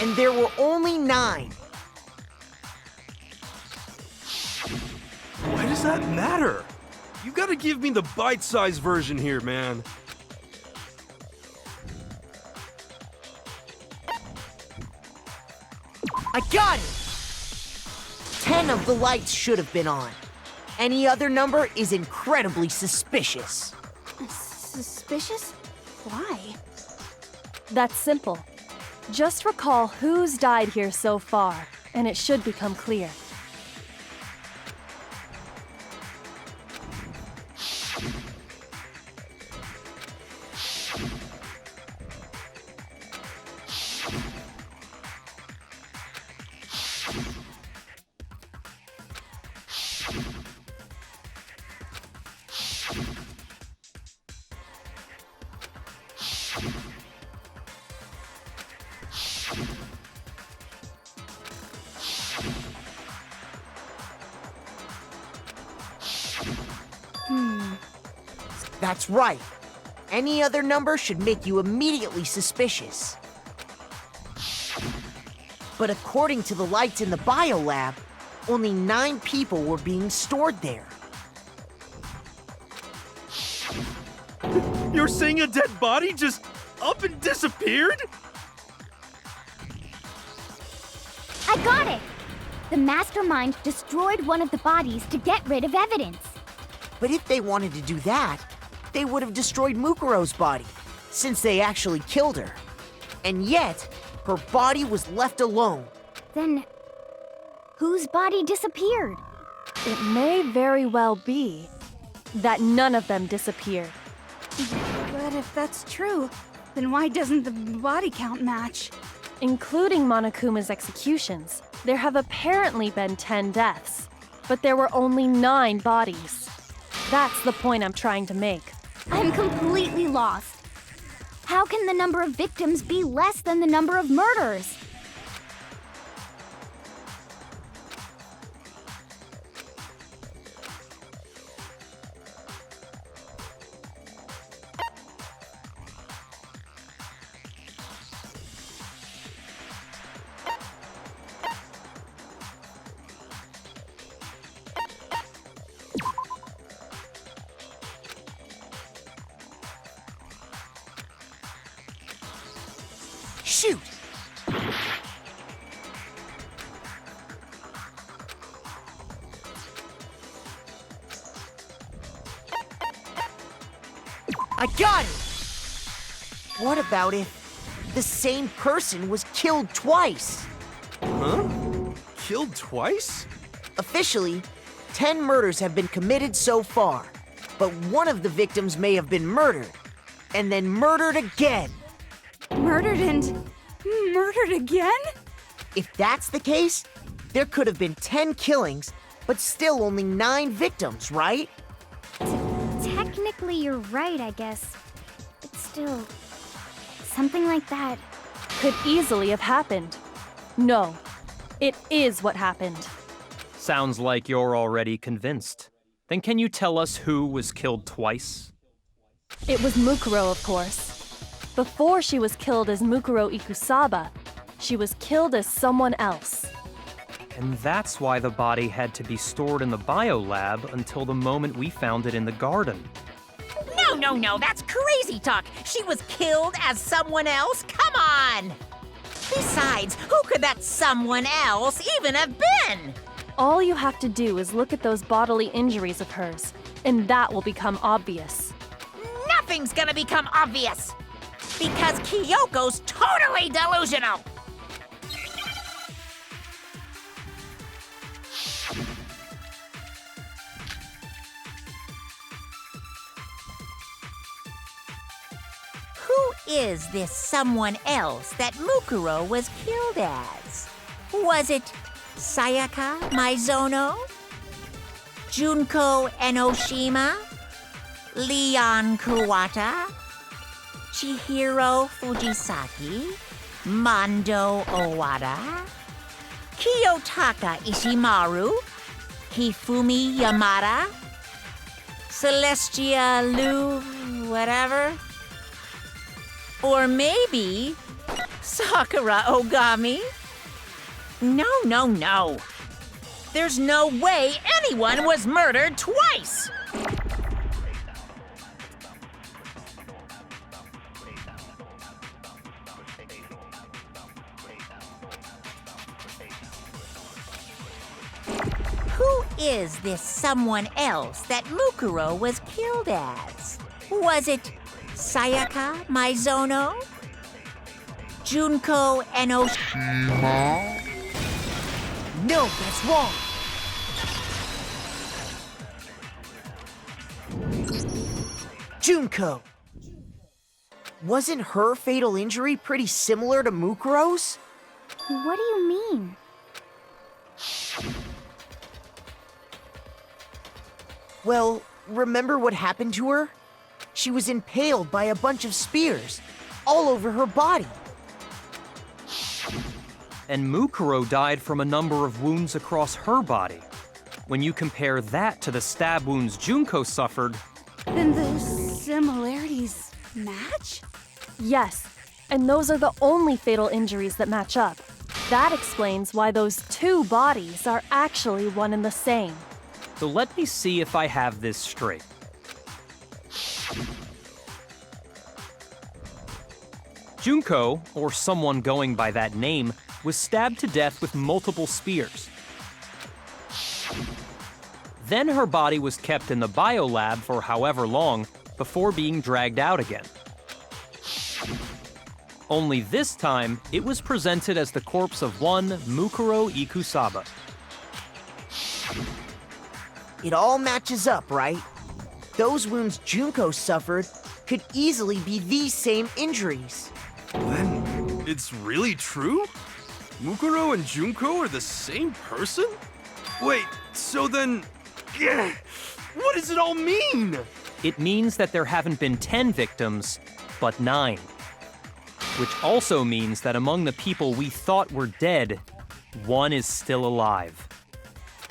And there were only 9. Why does that matter? You gotta give me the bite-sized version here, man. I got it! 10 of the lights should have been on. Any other number is incredibly suspicious. Suspicious? Why? That's simple. Just recall who's died here so far, and it should become clear. That's right. Any other number should make you immediately suspicious. But according to the lights in the biolab, only 9 people were being stored there. You're saying a dead body just up and disappeared? I got it! The Mastermind destroyed one of the bodies to get rid of evidence. But if they wanted to do that, they would have destroyed Mukuro's body, since they actually killed her. And yet, her body was left alone. Then, whose body disappeared? It may very well be that none of them disappeared. But if that's true, Then why doesn't the body count match? Including Monokuma's executions, there have apparently been 10 deaths, but there were only 9 bodies. That's the point I'm trying to make. I'm completely lost. How can the number of victims be less than the number of murders? Shoot! I got it! What about if the same person was killed twice? Huh? Killed twice? Officially, 10 murders have been committed so far, but one of the victims may have been murdered, and then murdered again. Murdered and murdered again? If that's the case, there could have been 10 killings, but still only 9 victims, right? Technically, you're right, I guess. But still, something like that. Could easily have happened. No, it is what happened. Sounds like you're already convinced. Then can you tell us who was killed twice? It was Mukuro, of course. Before she was killed as Mukuro Ikusaba, she was killed as someone else. And that's why the body had to be stored in the biolab until the moment we found it in the garden. No, that's crazy talk. She was killed as someone else? Come on! Besides, who could that someone else even have been? All you have to do is look at those bodily injuries of hers, and that will become obvious. Nothing's gonna become obvious! Because Kyoko's totally delusional! Who is this someone else that Mukuro was killed as? Was it Sayaka Maizono? Junko Enoshima? Leon Kuwata? Chihiro Fujisaki? Mondo Owada? Kiyotaka Ishimaru? Hifumi Yamada? Celestia Lu... whatever? Or maybe Sakura Ogami? No. There's no way anyone was murdered twice! Who is this someone else that Mukuro was killed as? Was it Sayaka Maizono? Junko Enoshima? No, that's wrong. Junko. Wasn't her fatal injury pretty similar to Mukuro's? What do you mean? Well, remember what happened to her? She was impaled by a bunch of spears, all over her body. And Mukuro died from a number of wounds across her body. When you compare that to the stab wounds Junko suffered... Then the similarities match? Yes, and those are the only fatal injuries that match up. That explains why those 2 bodies are actually one and the same. So let me see if I have this straight. Junko, or someone going by that name, was stabbed to death with multiple spears. Then her body was kept in the biolab for however long before being dragged out again. Only this time, it was presented as the corpse of one Mukuro Ikusaba. It all matches up, right? Those wounds Junko suffered could easily be these same injuries. Then, it's really true? Mukuro and Junko are the same person? Wait, so then... what does it all mean? It means that there haven't been 10 victims, but 9. Which also means that among the people we thought were dead, 1 is still alive.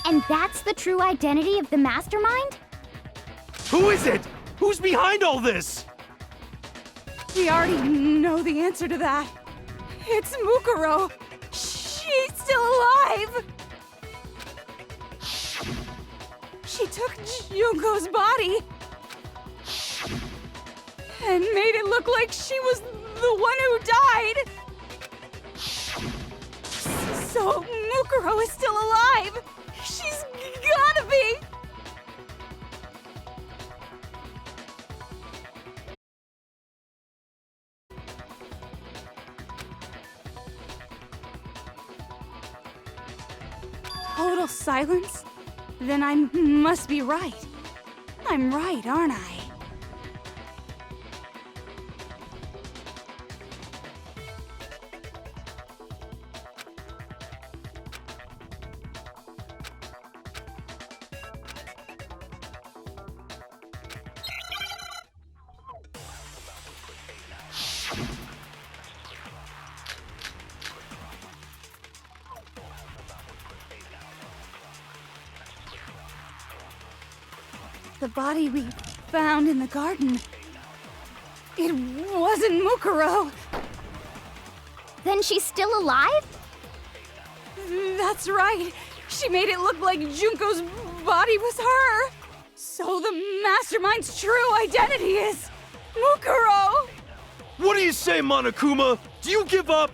And that's the true identity of the Mastermind? Who is it? Who's behind all this? We already know the answer to that. It's Mukuro. She's still alive. She took Junko's body and made it look like she was the one who died. So Mukuro is still alive. She's gotta be. Total silence? Then I must be right. I'm right, aren't I? The body we found in the garden. It wasn't Mukuro. Then she's still alive? That's right. She made it look like Junko's body was her. So the Mastermind's true identity is Mukuro. What do you say, Monokuma? Do you give up?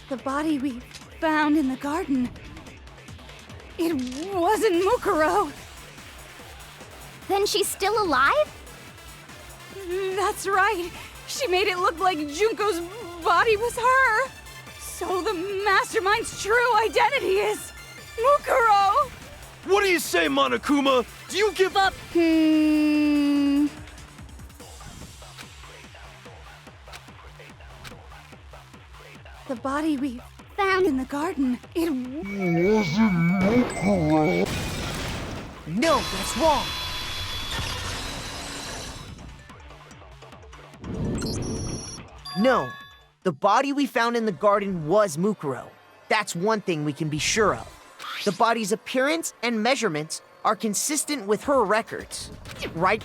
The body we found in the garden. It wasn't Mukuro. Then she's still alive? That's right. She made it look like Junko's body was her. So the Mastermind's true identity is Mukuro. What do you say, Monokuma? Do you give up? The body we found in the garden. It No, that's wrong. No, the body we found in the garden was Mukuro. That's one thing we can be sure of. The body's appearance and measurements are consistent with her records, right?